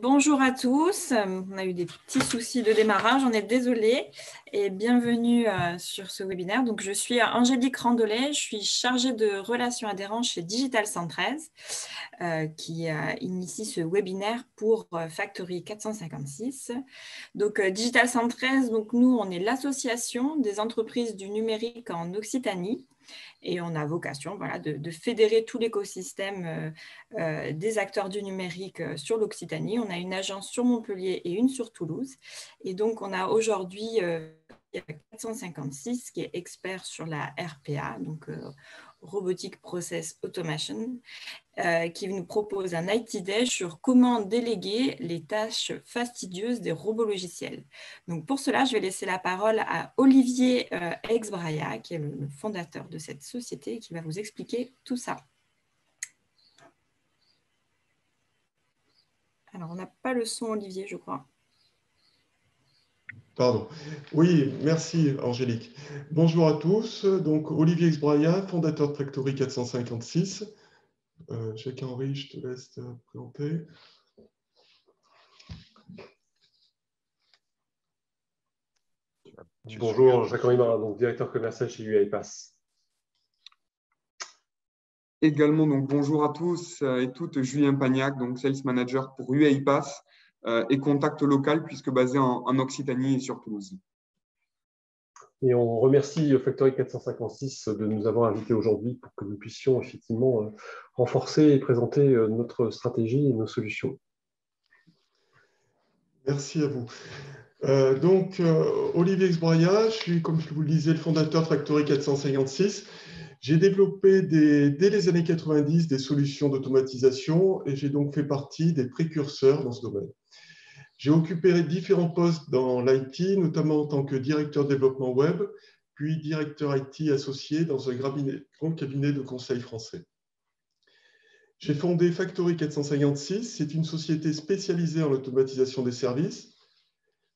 Bonjour à tous, on a eu des petits soucis de démarrage, on est désolé et bienvenue sur ce webinaire. Donc, je suis Angélique Randolet, je suis chargée de relations adhérents chez Digital 113 qui initie ce webinaire pour Factory 456. Donc, Digital 113, donc nous, on est l'association des entreprises du numérique en Occitanie. Et on a vocation de fédérer tout l'écosystème des acteurs du numérique sur l'Occitanie. On a une agence sur Montpellier et une sur Toulouse. Et donc, on a aujourd'hui 456 qui est expert sur la RPA, donc Robotic Process Automation, qui nous propose un IT Day sur comment déléguer les tâches fastidieuses des robots logiciels. Donc pour cela, je vais laisser la parole à Olivier Exbraya, qui est le fondateur de cette société, qui va vous expliquer tout ça. Alors, on n'a pas le son, Olivier, je crois. Pardon. Oui, merci Angélique. Bonjour à tous. Donc, Olivier Exbraya, fondateur de Factory 456. Jacques-Henri, je te laisse te présenter. Bonjour, Jacques-Henri Marin, donc directeur commercial chez UiPath. Également, donc, bonjour à tous et toutes, Julien Pagnac, donc Sales Manager pour UiPath et contact local puisque basé en Occitanie et sur Toulouse. Et on remercie Factory 456 de nous avoir invités aujourd'hui pour que nous puissions effectivement renforcer et présenter notre stratégie et nos solutions. Merci à vous. Olivier Exbraya, je suis, comme je vous le disais, le fondateur de Factory 456. J'ai développé dès les années 90 des solutions d'automatisation et j'ai donc fait partie des précurseurs dans ce domaine. J'ai occupé différents postes dans l'IT, notamment en tant que directeur développement web, puis directeur IT associé dans un grand cabinet de conseil français. J'ai fondé Factory 456, c'est une société spécialisée en automatisation des services.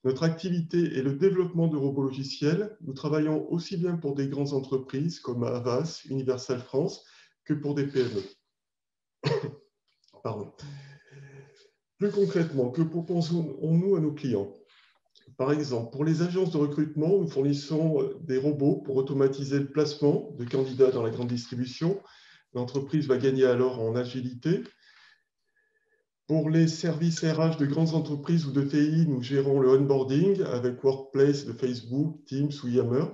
Notre activité est le développement de robots logiciels. Nous travaillons aussi bien pour des grandes entreprises comme Havas, Universal France, que pour des PME. Pardon. Plus concrètement, que proposons-nous à nos clients? Par exemple, pour les agences de recrutement, nous fournissons des robots pour automatiser le placement de candidats dans la grande distribution. L'entreprise va gagner alors en agilité. Pour les services RH de grandes entreprises ou de TI, nous gérons le onboarding avec Workplace de Facebook, Teams ou Yammer.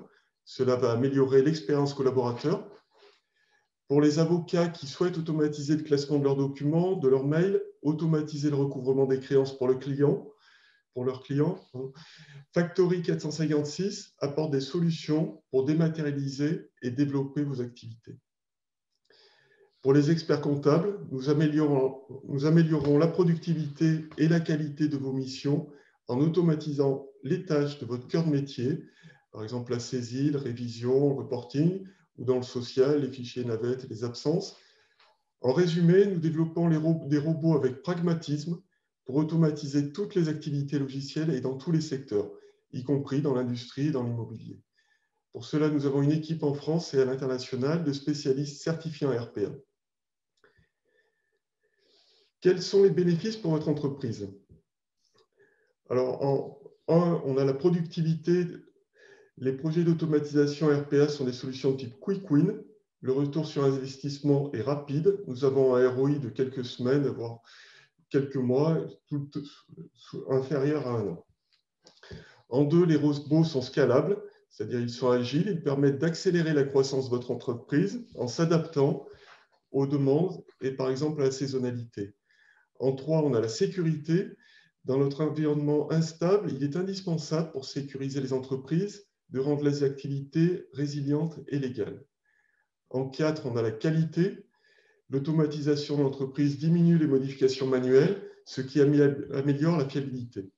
Cela va améliorer l'expérience collaborateur. Pour les avocats qui souhaitent automatiser le classement de leurs documents, de leurs mails, automatiser le recouvrement des créances pour leurs clients, Factory 456 apporte des solutions pour dématérialiser et développer vos activités. Pour les experts comptables, nous améliorons la productivité et la qualité de vos missions en automatisant les tâches de votre cœur de métier, par exemple la saisie, la révision, le reporting, ou dans le social, les fichiers navettes et les absences. En résumé, nous développons des robots avec pragmatisme pour automatiser toutes les activités logicielles et dans tous les secteurs, y compris dans l'industrie et dans l'immobilier. Pour cela, nous avons une équipe en France et à l'international de spécialistes certifiés en RPA. Quels sont les bénéfices pour votre entreprise? Alors, on a la productivité. Les projets d'automatisation RPA sont des solutions de type Quick Win. Le retour sur investissement est rapide. Nous avons un ROI de quelques semaines, voire quelques mois, inférieur à 1 an. En deux, les robots sont scalables, c'est-à-dire ils sont agiles. Ils permettent d'accélérer la croissance de votre entreprise en s'adaptant aux demandes et par exemple à la saisonnalité. En 3, on a la sécurité. Dans notre environnement instable, il est indispensable pour sécuriser les entreprises de rendre les activités résilientes et légales. En 4, on a la qualité. L'automatisation de l'entreprise diminue les modifications manuelles, ce qui améliore la fiabilité.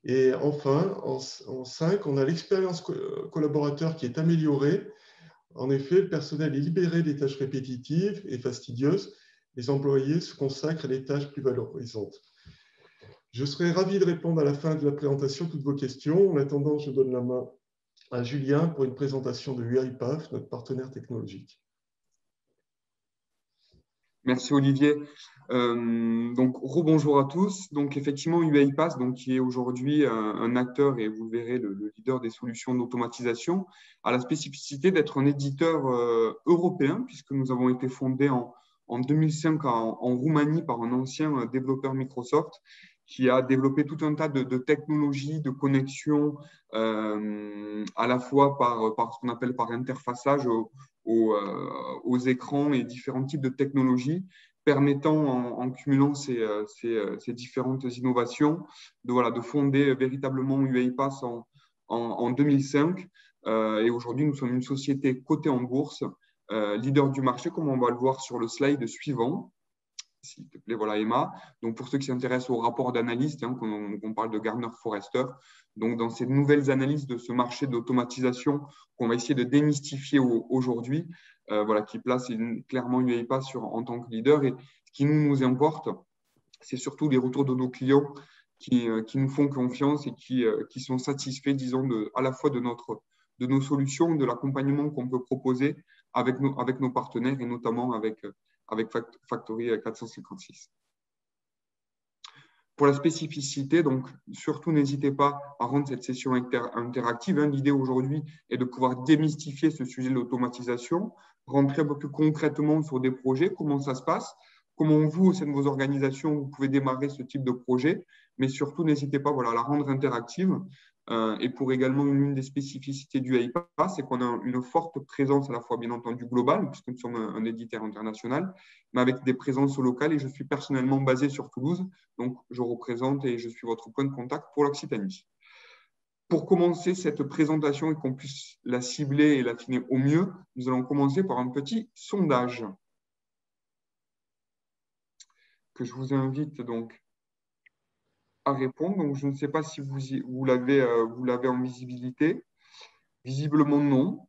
Et enfin, en 5, on a l'expérience collaborateur qui est améliorée. En effet, le personnel est libéré des tâches répétitives et fastidieuses. Les employés se consacrent à des tâches plus valorisantes. Je serai ravi de répondre à la fin de la présentation à toutes vos questions. En attendant, je donne la main à Julien pour une présentation de UiPath, notre partenaire technologique. Merci Olivier. Donc rebonjour à tous. Donc effectivement UiPath, donc qui est aujourd'hui un acteur et vous le verrez le leader des solutions d'automatisation, a la spécificité d'être un éditeur européen puisque nous avons été fondés en 2005 en Roumanie par un ancien développeur Microsoft qui a développé tout un tas de technologies, de connexions, à la fois par ce qu'on appelle par interfaçage aux écrans et différents types de technologies permettant, en cumulant ces différentes innovations, de fonder véritablement UiPath en 2005. Et aujourd'hui, nous sommes une société cotée en bourse, leader du marché, comme on va le voir sur le slide suivant. S'il te plaît, voilà Emma. Donc, pour ceux qui s'intéressent au rapport d'analyste, on parle de Gartner Forrester. Donc, dans ces nouvelles analyses de ce marché d'automatisation qu'on va essayer de démystifier aujourd'hui, qui place clairement UiPath en tant que leader. Et ce qui nous importe, c'est surtout les retours de nos clients qui nous font confiance et qui sont satisfaits, disons, à la fois de nos solutions, de l'accompagnement qu'on peut proposer avec nos partenaires et notamment avec Factory 456. Pour la spécificité, donc surtout n'hésitez pas à rendre cette session interactive. L'idée aujourd'hui est de pouvoir démystifier ce sujet de l'automatisation, rentrer un peu plus concrètement sur des projets, comment ça se passe, comment vous, au sein de vos organisations, vous pouvez démarrer ce type de projet, mais surtout n'hésitez pas à la rendre interactive. Et pour également une des spécificités du UiPath, c'est qu'on a une forte présence à la fois bien entendu globale, puisque nous sommes un éditeur international, mais avec des présences locales et je suis personnellement basé sur Toulouse, donc je représente et je suis votre point de contact pour l'Occitanie. Pour commencer cette présentation et qu'on puisse la cibler et l'affiner au mieux, nous allons commencer par un petit sondage que je vous invite donc à répondre. Donc, je ne sais pas si vous l'avez en visibilité. Visiblement, non.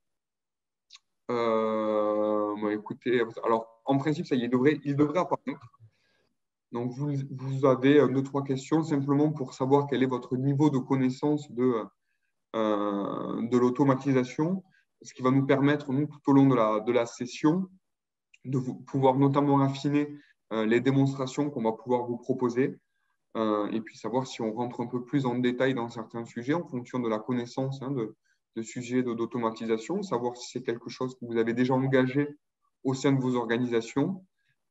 Écoutez, alors, en principe, ça y est, il devrait apparaître. Donc, vous avez 2-3 questions simplement pour savoir quel est votre niveau de connaissance de l'automatisation, ce qui va nous permettre, nous, tout au long de la session, de pouvoir notamment affiner les démonstrations qu'on va pouvoir vous proposer. Et puis savoir si on rentre un peu plus en détail dans certains sujets en fonction de la connaissance de sujets d'automatisation, savoir si c'est quelque chose que vous avez déjà engagé au sein de vos organisations.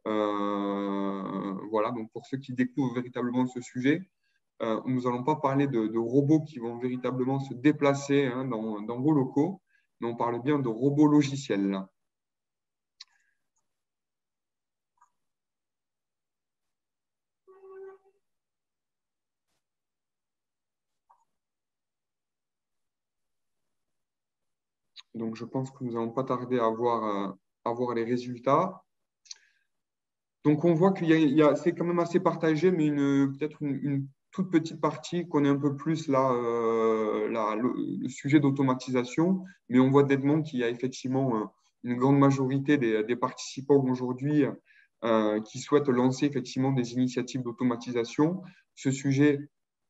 Donc pour ceux qui découvrent véritablement ce sujet, nous n'allons pas parler de robots qui vont véritablement se déplacer dans vos locaux, mais on parle bien de robots logiciels. Donc, je pense que nous n'allons pas tarder à voir les résultats. Donc, on voit c'est quand même assez partagé, mais peut-être une toute petite partie connaît un peu plus le sujet d'automatisation. Mais on voit nettement qu'il y a effectivement une grande majorité des participants aujourd'hui qui souhaitent lancer effectivement des initiatives d'automatisation. Ce sujet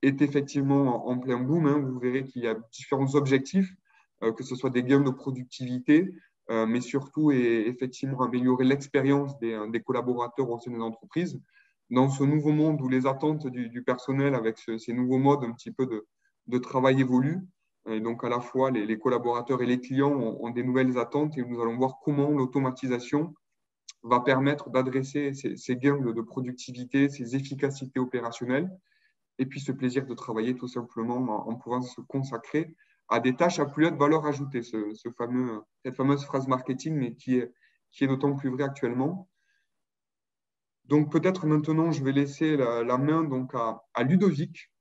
est effectivement en plein boom. Vous verrez qu'il y a différents objectifs, que ce soit des gains de productivité, mais surtout effectivement améliorer l'expérience des collaborateurs au sein des entreprises. Dans ce nouveau monde où les attentes du personnel avec ces nouveaux modes un petit peu de travail évoluent, et donc à la fois les collaborateurs et les clients ont des nouvelles attentes et nous allons voir comment l'automatisation va permettre d'adresser ces gains de productivité, ces efficacités opérationnelles et puis ce plaisir de travailler tout simplement en pouvant se consacrer à des tâches à plus haute valeur ajoutée, cette fameuse phrase marketing, mais qui est d'autant plus vraie actuellement. Donc peut-être maintenant, je vais laisser la main donc à Ludovic,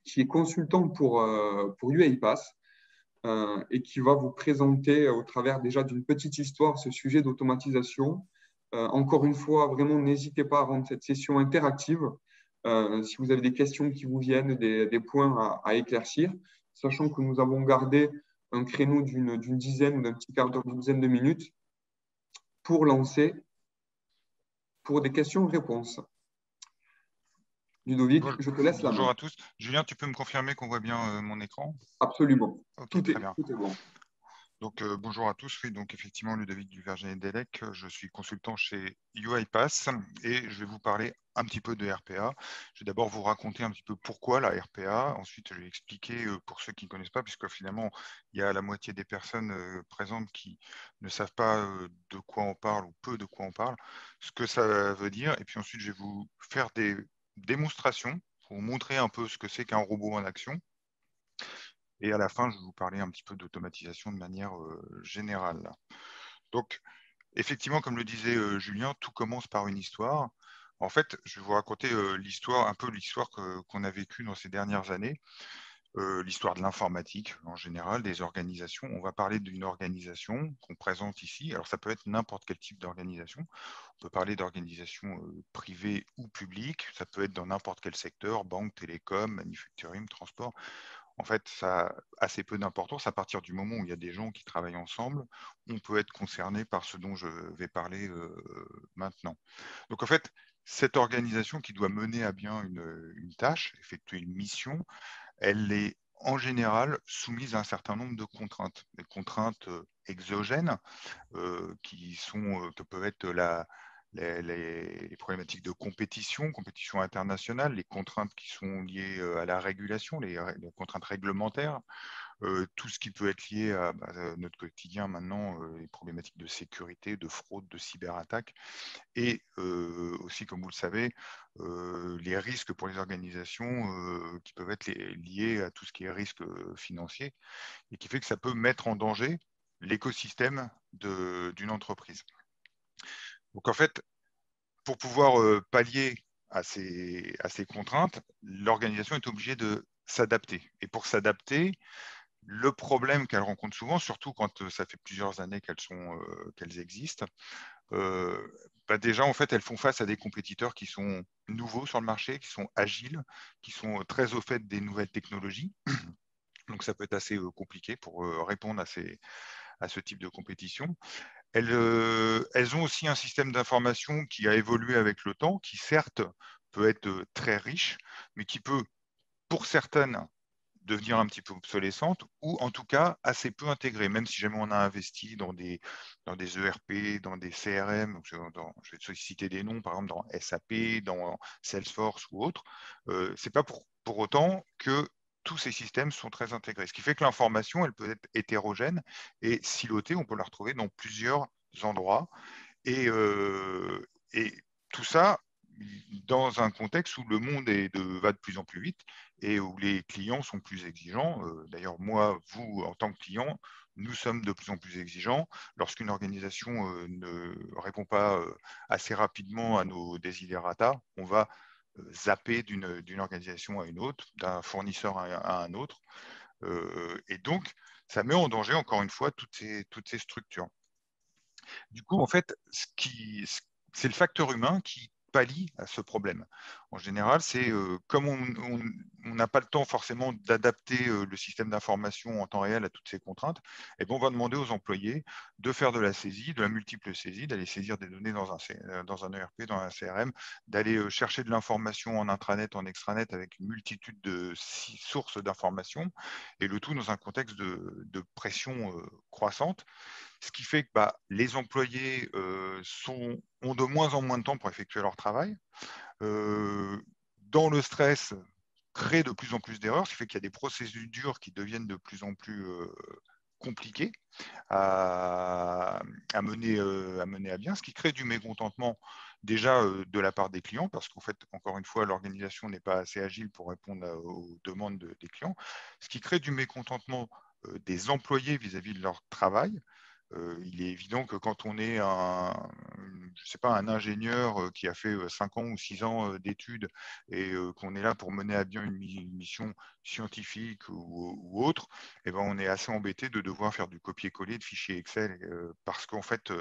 qui est consultant pour UiPath et qui va vous présenter au travers déjà d'une petite histoire ce sujet d'automatisation. Encore une fois, vraiment, n'hésitez pas à rendre cette session interactive. Si vous avez des questions qui vous viennent, des points à éclaircir, sachant que nous avons gardé un créneau d'une dizaine ou d'un petit quart d'heure, d'une dizaine de minutes pour lancer pour des questions-réponses. Ludovic, je te laisse la main. Bonjour à tous. Julien, tu peux me confirmer qu'on voit bien mon écran? Absolument. Okay, tout est bon. Bonjour à tous. Oui, donc effectivement, Ludovic Duverger-Delec, je suis consultant chez UiPath et je vais vous parler un petit peu de RPA. Je vais d'abord vous raconter un petit peu pourquoi la RPA. Ensuite, je vais expliquer pour ceux qui ne connaissent pas, puisque finalement, il y a la moitié des personnes présentes qui ne savent pas de quoi on parle ou peu de quoi on parle, ce que ça veut dire. Et puis ensuite, je vais vous faire des démonstrations pour vous montrer un peu ce que c'est qu'un robot en action. Et à la fin, je vais vous parler un petit peu d'automatisation de manière générale. Donc, effectivement, comme le disait Julien, tout commence par une histoire. En fait, je vais vous raconter un peu l'histoire qu'on a vécue dans ces dernières années, l'histoire de l'informatique en général, des organisations. On va parler d'une organisation qu'on présente ici. Alors, ça peut être n'importe quel type d'organisation. On peut parler d'organisations privées ou publiques. Ça peut être dans n'importe quel secteur, banque, télécom, manufacturing, transport. En fait, ça a assez peu d'importance. À partir du moment où il y a des gens qui travaillent ensemble, on peut être concerné par ce dont je vais parler maintenant. Donc, en fait, cette organisation qui doit mener à bien une tâche, effectuer une mission, elle est en général soumise à un certain nombre de contraintes. Des contraintes exogènes que peuvent être les problématiques de compétition internationale, les contraintes qui sont liées à la régulation, les contraintes réglementaires, tout ce qui peut être lié à notre quotidien maintenant, les problématiques de sécurité, de fraude, de cyberattaque, et aussi, comme vous le savez, les risques pour les organisations qui peuvent être liés à tout ce qui est risque financier, et qui fait que ça peut mettre en danger l'écosystème d'une entreprise. Donc en fait, pour pouvoir pallier à ces contraintes, l'organisation est obligée de s'adapter. Et pour s'adapter, le problème qu'elle rencontre souvent, surtout quand ça fait plusieurs années qu'elles existent, déjà, en fait, elles font face à des compétiteurs qui sont nouveaux sur le marché, qui sont agiles, qui sont très au fait des nouvelles technologies. Donc, ça peut être assez compliqué pour répondre à ce type de compétition. Elles ont aussi un système d'information qui a évolué avec le temps, qui certes peut être très riche, mais qui peut, pour certaines, devenir un petit peu obsolescente ou en tout cas assez peu intégrée, même si jamais on a investi dans des ERP, dans des CRM, je vais citer des noms, par exemple dans SAP, dans Salesforce ou autre, c'est pas pour autant que tous ces systèmes sont très intégrés. Ce qui fait que l'information, elle peut être hétérogène et silotée, on peut la retrouver dans plusieurs endroits. Et tout ça dans un contexte où le monde va de plus en plus vite et où les clients sont plus exigeants. D'ailleurs, moi, vous, en tant que client, nous sommes de plus en plus exigeants. Lorsqu'une organisation ne répond pas assez rapidement à nos desiderata, on va zapper d'une organisation à une autre, d'un fournisseur à un autre. Et donc, ça met en danger, encore une fois, toutes ces structures. Du coup, en fait, c'est le facteur humain qui pallie à ce problème. En général, c'est comme on n'a pas le temps forcément d'adapter le système d'information en temps réel à toutes ces contraintes, et bien on va demander aux employés de faire de la saisie, de la multiple saisie, d'aller saisir des données dans un ERP, dans un CRM, d'aller chercher de l'information en intranet, en extranet, avec une multitude de sources d'informations, et le tout dans un contexte de pression croissante. Ce qui fait que les employés ont de moins en moins de temps pour effectuer leur travail. Dans le stress, créent de plus en plus d'erreurs, ce qui fait qu'il y a des procédures qui deviennent de plus en plus compliquées à mener à bien, ce qui crée du mécontentement déjà de la part des clients, parce qu'en fait, encore une fois, l'organisation n'est pas assez agile pour répondre aux demandes des clients, ce qui crée du mécontentement des employés vis-à-vis de leur travail. Il est évident que quand on est un ingénieur qui a fait 5 ans ou 6 ans d'études et qu'on est là pour mener à bien une mission scientifique ou autre, eh ben, on est assez embêté de devoir faire du copier-coller de fichiers Excel parce qu'en fait,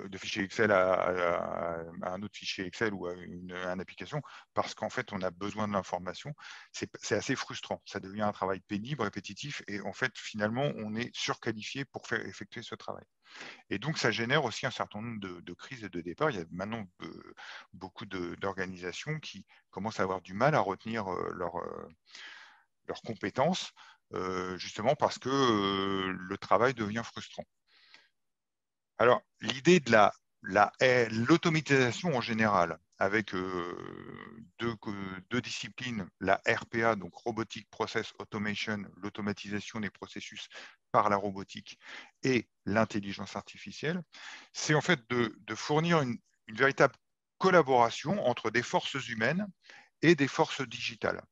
de fichier Excel à un autre fichier Excel ou à une application, parce qu'en fait, on a besoin de l'information. C'est assez frustrant. Ça devient un travail pénible, répétitif, et en fait, finalement, on est surqualifié pour effectuer ce travail. Et donc, ça génère aussi un certain nombre de crises et de départs. Il y a maintenant beaucoup d'organisations qui commencent à avoir du mal à retenir leurs compétences, justement parce que le travail devient frustrant. Alors, l'idée de l'automatisation en général, avec deux disciplines, la RPA, donc Robotic Process Automation, l'automatisation des processus par la robotique, et l'intelligence artificielle, c'est en fait de fournir une véritable collaboration entre des forces humaines et des forces digitales,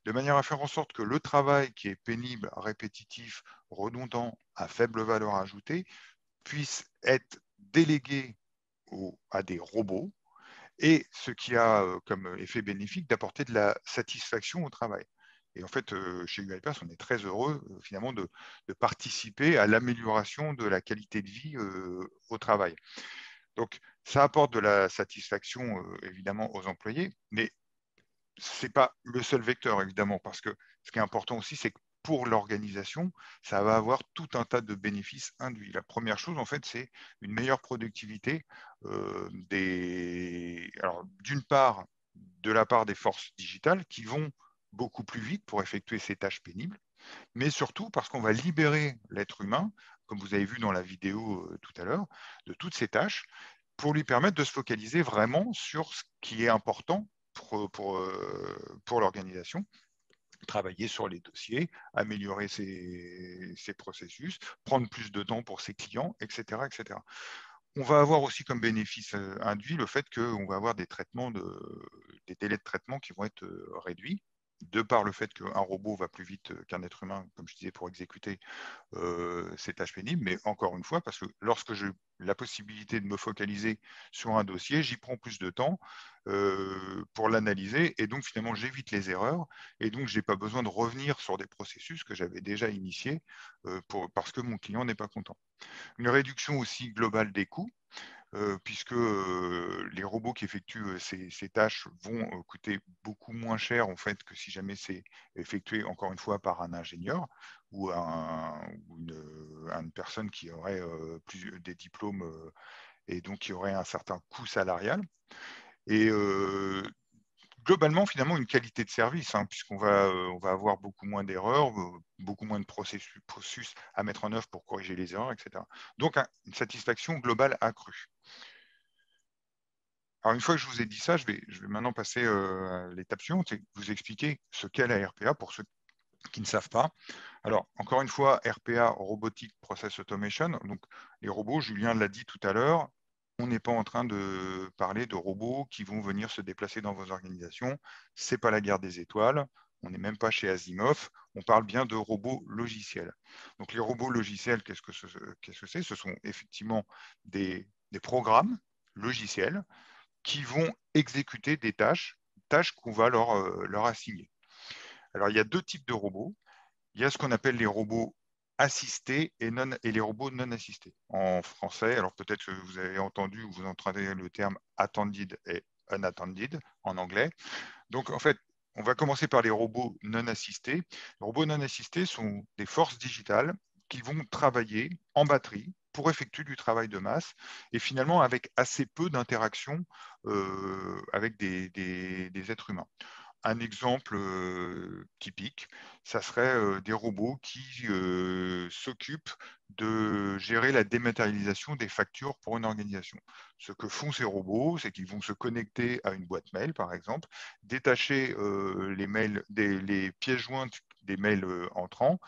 de manière à faire en sorte que le travail qui est pénible, répétitif, redondant, à faible valeur ajoutée, puisse être délégué à des robots, et ce qui a comme effet bénéfique d'apporter de la satisfaction au travail. Et en fait, chez UiPath, on est très heureux finalement de participer à l'amélioration de la qualité de vie au travail. Donc, ça apporte de la satisfaction évidemment aux employés, mais ce n'est pas le seul vecteur, évidemment, parce que ce qui est important aussi, c'est que pour l'organisation, ça va avoir tout un tas de bénéfices induits. La première chose, en fait, c'est une meilleure productivité d'une part, de la part des forces digitales qui vont beaucoup plus vite pour effectuer ces tâches pénibles, mais surtout parce qu'on va libérer l'être humain, comme vous avez vu dans la vidéo tout à l'heure, de toutes ces tâches pour lui permettre de se focaliser vraiment sur ce qui est important pour l'organisation, travailler sur les dossiers, améliorer ses processus, prendre plus de temps pour ses clients, etc., etc. On va avoir aussi comme bénéfice induit le fait qu'on va avoir des délais de traitement qui vont être réduits, de par le fait qu'un robot va plus vite qu'un être humain, comme je disais, pour exécuter ces tâches pénibles. Mais encore une fois, parce que lorsque j'ai la possibilité de me focaliser sur un dossier, j'y prends plus de temps pour l'analyser, et donc finalement j'évite les erreurs, et donc je n'ai pas besoin de revenir sur des processus que j'avais déjà initiés parce que mon client n'est pas content. Une réduction aussi globale des coûts, puisque les robots qui effectuent ces tâches vont coûter beaucoup moins cher en fait que si jamais c'est effectué encore une fois par un ingénieur ou une personne qui aurait des diplômes et donc qui aurait un certain coût salarial. Et globalement, finalement, une qualité de service, hein, puisqu'on on va avoir beaucoup moins d'erreurs, beaucoup moins de processus à mettre en œuvre pour corriger les erreurs, etc. Donc, une satisfaction globale accrue. Alors, une fois que je vous ai dit ça, je vais maintenant passer à l'étape suivante, c'est vous expliquer ce qu'est la RPA pour ceux qui ne savent pas. Alors, encore une fois, RPA, Robotic Process Automation. Donc, les robots, Julien l'a dit tout à l'heure, on n'est pas en train de parler de robots qui vont venir se déplacer dans vos organisations. Ce n'est pas la guerre des étoiles. On n'est même pas chez Asimov. On parle bien de robots logiciels. Donc, les robots logiciels, qu'est-ce que c'est? Ce sont effectivement des programmes logiciels qui vont exécuter des tâches qu'on va leur assigner. Alors, il y a deux types de robots. Il y a ce qu'on appelle les robots assistés et les robots non assistés. En français, alors peut-être que vous avez entendu ou vous entendez le terme attended et unattended en anglais. Donc, en fait, on va commencer par les robots non assistés. Les robots non assistés sont des forces digitales qui vont travailler en batterie pour effectuer du travail de masse et finalement avec assez peu d'interaction avec des êtres humains. Un exemple typique, ça serait des robots qui s'occupent de gérer la dématérialisation des factures pour une organisation. Ce que font ces robots, c'est qu'ils vont se connecter à une boîte mail, par exemple, détacher les pièces jointes des mails entrants,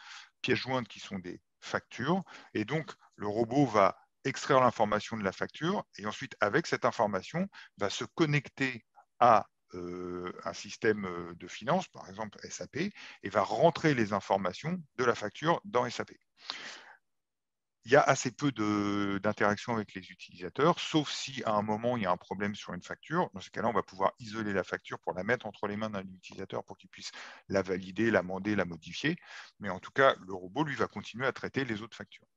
pièces jointes qui sont des factures, et donc le robot va extraire l'information de la facture, et ensuite, avec cette information, va se connecter à un système de finance, par exemple SAP, et va rentrer les informations de la facture dans SAP. Il y a assez peu d'interaction avec les utilisateurs, sauf si à un moment il y a un problème sur une facture. Dans ce cas-là, on va pouvoir isoler la facture pour la mettre entre les mains d'un utilisateur pour qu'il puisse la valider, l'amender, la modifier. Mais en tout cas, le robot, lui, va continuer à traiter les autres factures.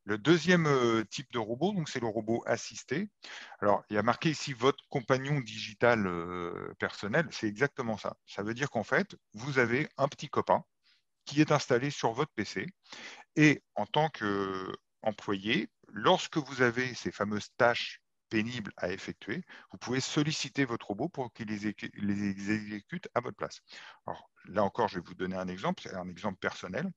Le deuxième type de robot, c'est le robot assisté. Alors, il y a marqué ici votre compagnon digital personnel. C'est exactement ça. Ça veut dire qu'en fait, vous avez un petit copain qui est installé sur votre PC. Et en tant qu'employé, lorsque vous avez ces fameuses tâches pénibles à effectuer, vous pouvez solliciter votre robot pour qu'il les exécute à votre place. Alors, là encore, je vais vous donner un exemple personnel.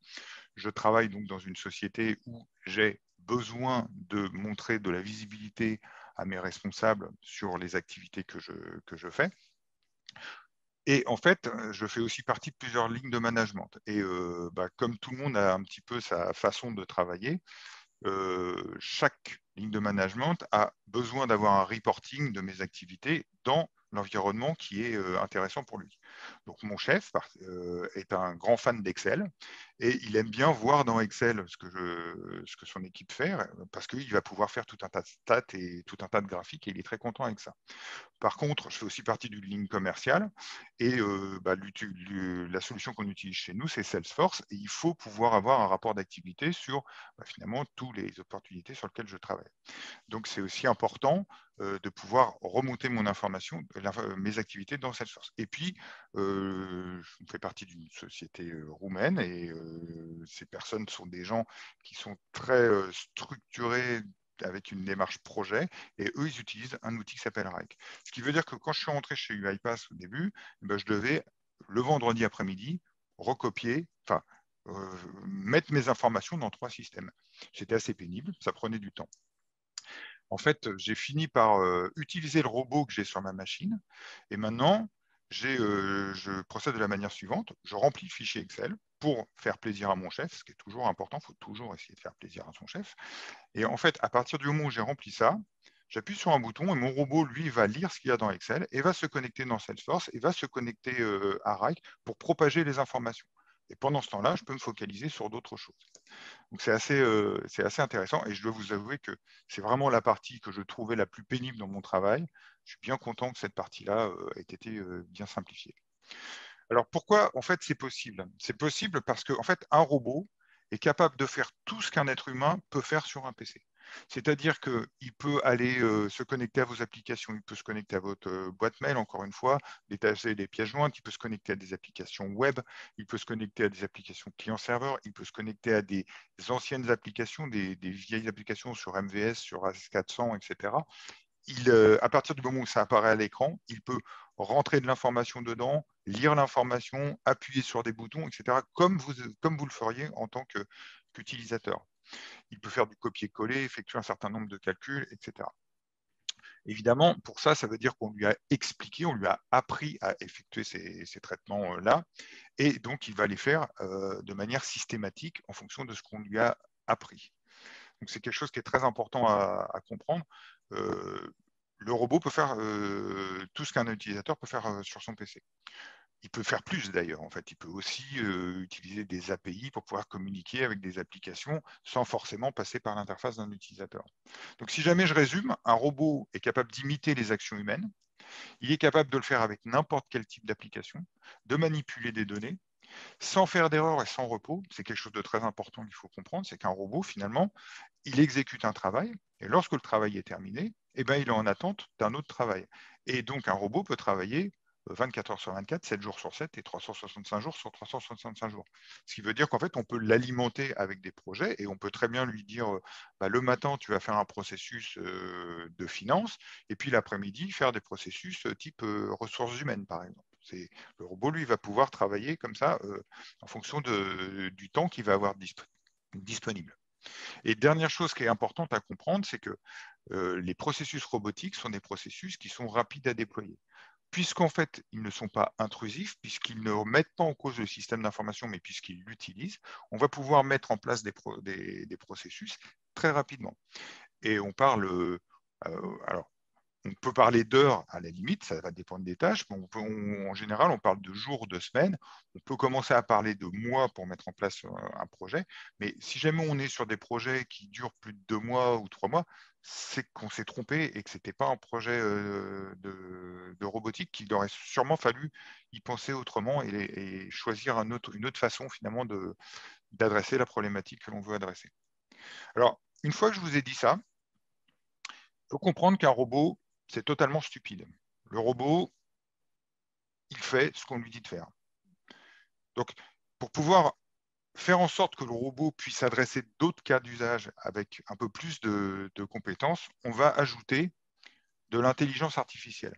Je travaille donc dans une société où j'ai besoin de montrer de la visibilité à mes responsables sur les activités que je fais. Et en fait, je fais aussi partie de plusieurs lignes de management. Et comme tout le monde a un petit peu sa façon de travailler, chaque ligne de management a besoin d'avoir un reporting de mes activités dans l'environnement qui est intéressant pour lui. Donc mon chef est un grand fan d'Excel et il aime bien voir dans Excel ce que son équipe fait parce qu'il va pouvoir faire tout un tas de stats et tout un tas de graphiques et il est très content avec ça. Par contre, je fais aussi partie d'une ligne commerciale et la solution qu'on utilise chez nous, c'est Salesforce et il faut pouvoir avoir un rapport d'activité sur finalement toutes les opportunités sur lesquelles je travaille. Donc, c'est aussi important de pouvoir remonter mon information, mes activités dans Salesforce. Et puis, je fais partie d'une société roumaine et ces personnes sont des gens qui sont très structurés avec une démarche projet, et eux, ils utilisent un outil qui s'appelle Rike. Ce qui veut dire que quand je suis rentré chez UiPath au début, je devais, le vendredi après-midi, recopier, mettre mes informations dans 3 systèmes. C'était assez pénible, ça prenait du temps. En fait, j'ai fini par utiliser le robot que j'ai sur ma machine, et maintenant, je procède de la manière suivante. Je remplis le fichier Excel pour faire plaisir à mon chef, ce qui est toujours important, il faut toujours essayer de faire plaisir à son chef. Et en fait, à partir du moment où j'ai rempli ça, j'appuie sur un bouton et mon robot, lui, va lire ce qu'il y a dans Excel et va se connecter dans Salesforce et va se connecter à Rike pour propager les informations. Et pendant ce temps-là, je peux me focaliser sur d'autres choses. Donc, c'est assez intéressant et je dois vous avouer que c'est vraiment la partie que je trouvais la plus pénible dans mon travail. Je suis bien content que cette partie-là ait été bien simplifiée. Alors, pourquoi, en fait, c'est possible? C'est possible parce qu'en fait, un robot est capable de faire tout ce qu'un être humain peut faire sur un PC. C'est-à-dire qu'il peut aller se connecter à vos applications, il peut se connecter à votre boîte mail, encore une fois, détacher des pièces jointes, il peut se connecter à des applications web, il peut se connecter à des applications client-serveur, il peut se connecter à des anciennes applications, des vieilles applications sur MVS, sur AS400, etc. À partir du moment où ça apparaît à l'écran, il peut rentrer de l'information dedans, lire l'information, appuyer sur des boutons, etc., comme vous le feriez en tant qu'utilisateur. Il peut faire du copier-coller, effectuer un certain nombre de calculs, etc. Évidemment, pour ça, ça veut dire qu'on lui a expliqué, on lui a appris à effectuer ces traitements-là, et donc il va les faire de manière systématique en fonction de ce qu'on lui a appris. Donc c'est quelque chose qui est très important à comprendre. Le robot peut faire tout ce qu'un utilisateur peut faire sur son PC. Il peut faire plus d'ailleurs, en fait. Il peut aussi utiliser des API pour pouvoir communiquer avec des applications sans forcément passer par l'interface d'un utilisateur. Donc si jamais je résume, un robot est capable d'imiter les actions humaines, il est capable de le faire avec n'importe quel type d'application, de manipuler des données, sans faire d'erreur et sans repos. C'est quelque chose de très important qu'il faut comprendre, c'est qu'un robot, finalement, il exécute un travail, et lorsque le travail est terminé, il est en attente d'un autre travail. Et donc, un robot peut travailler 24 heures sur 24, 7 jours sur 7 et 365 jours sur 365 jours. Ce qui veut dire qu'en fait, on peut l'alimenter avec des projets et on peut très bien lui dire le matin, tu vas faire un processus de finance et puis l'après-midi, faire des processus type ressources humaines, par exemple. Le robot, lui, va pouvoir travailler comme ça en fonction du temps qu'il va avoir disponible. Et dernière chose qui est importante à comprendre, c'est que les processus robotiques sont des processus qui sont rapides à déployer. Puisqu'en fait, ils ne sont pas intrusifs, puisqu'ils ne remettent pas en cause le système d'information, mais puisqu'ils l'utilisent, on va pouvoir mettre en place des processus très rapidement. Et on parle, alors, on peut parler d'heures à la limite, ça va dépendre des tâches, mais en général, on parle de jours, de semaines. On peut commencer à parler de mois pour mettre en place un projet, mais si jamais on est sur des projets qui durent plus de 2 mois ou 3 mois, c'est qu'on s'est trompé et que ce n'était pas un projet de robotique, qu'il aurait sûrement fallu y penser autrement et choisir une autre façon finalement d'adresser la problématique que l'on veut adresser. Alors, une fois que je vous ai dit ça, il faut comprendre qu'un robot, c'est totalement stupide. Le robot, il fait ce qu'on lui dit de faire. Donc, pour pouvoir faire en sorte que le robot puisse adresser d'autres cas d'usage avec un peu plus de compétences, on va ajouter de l'intelligence artificielle.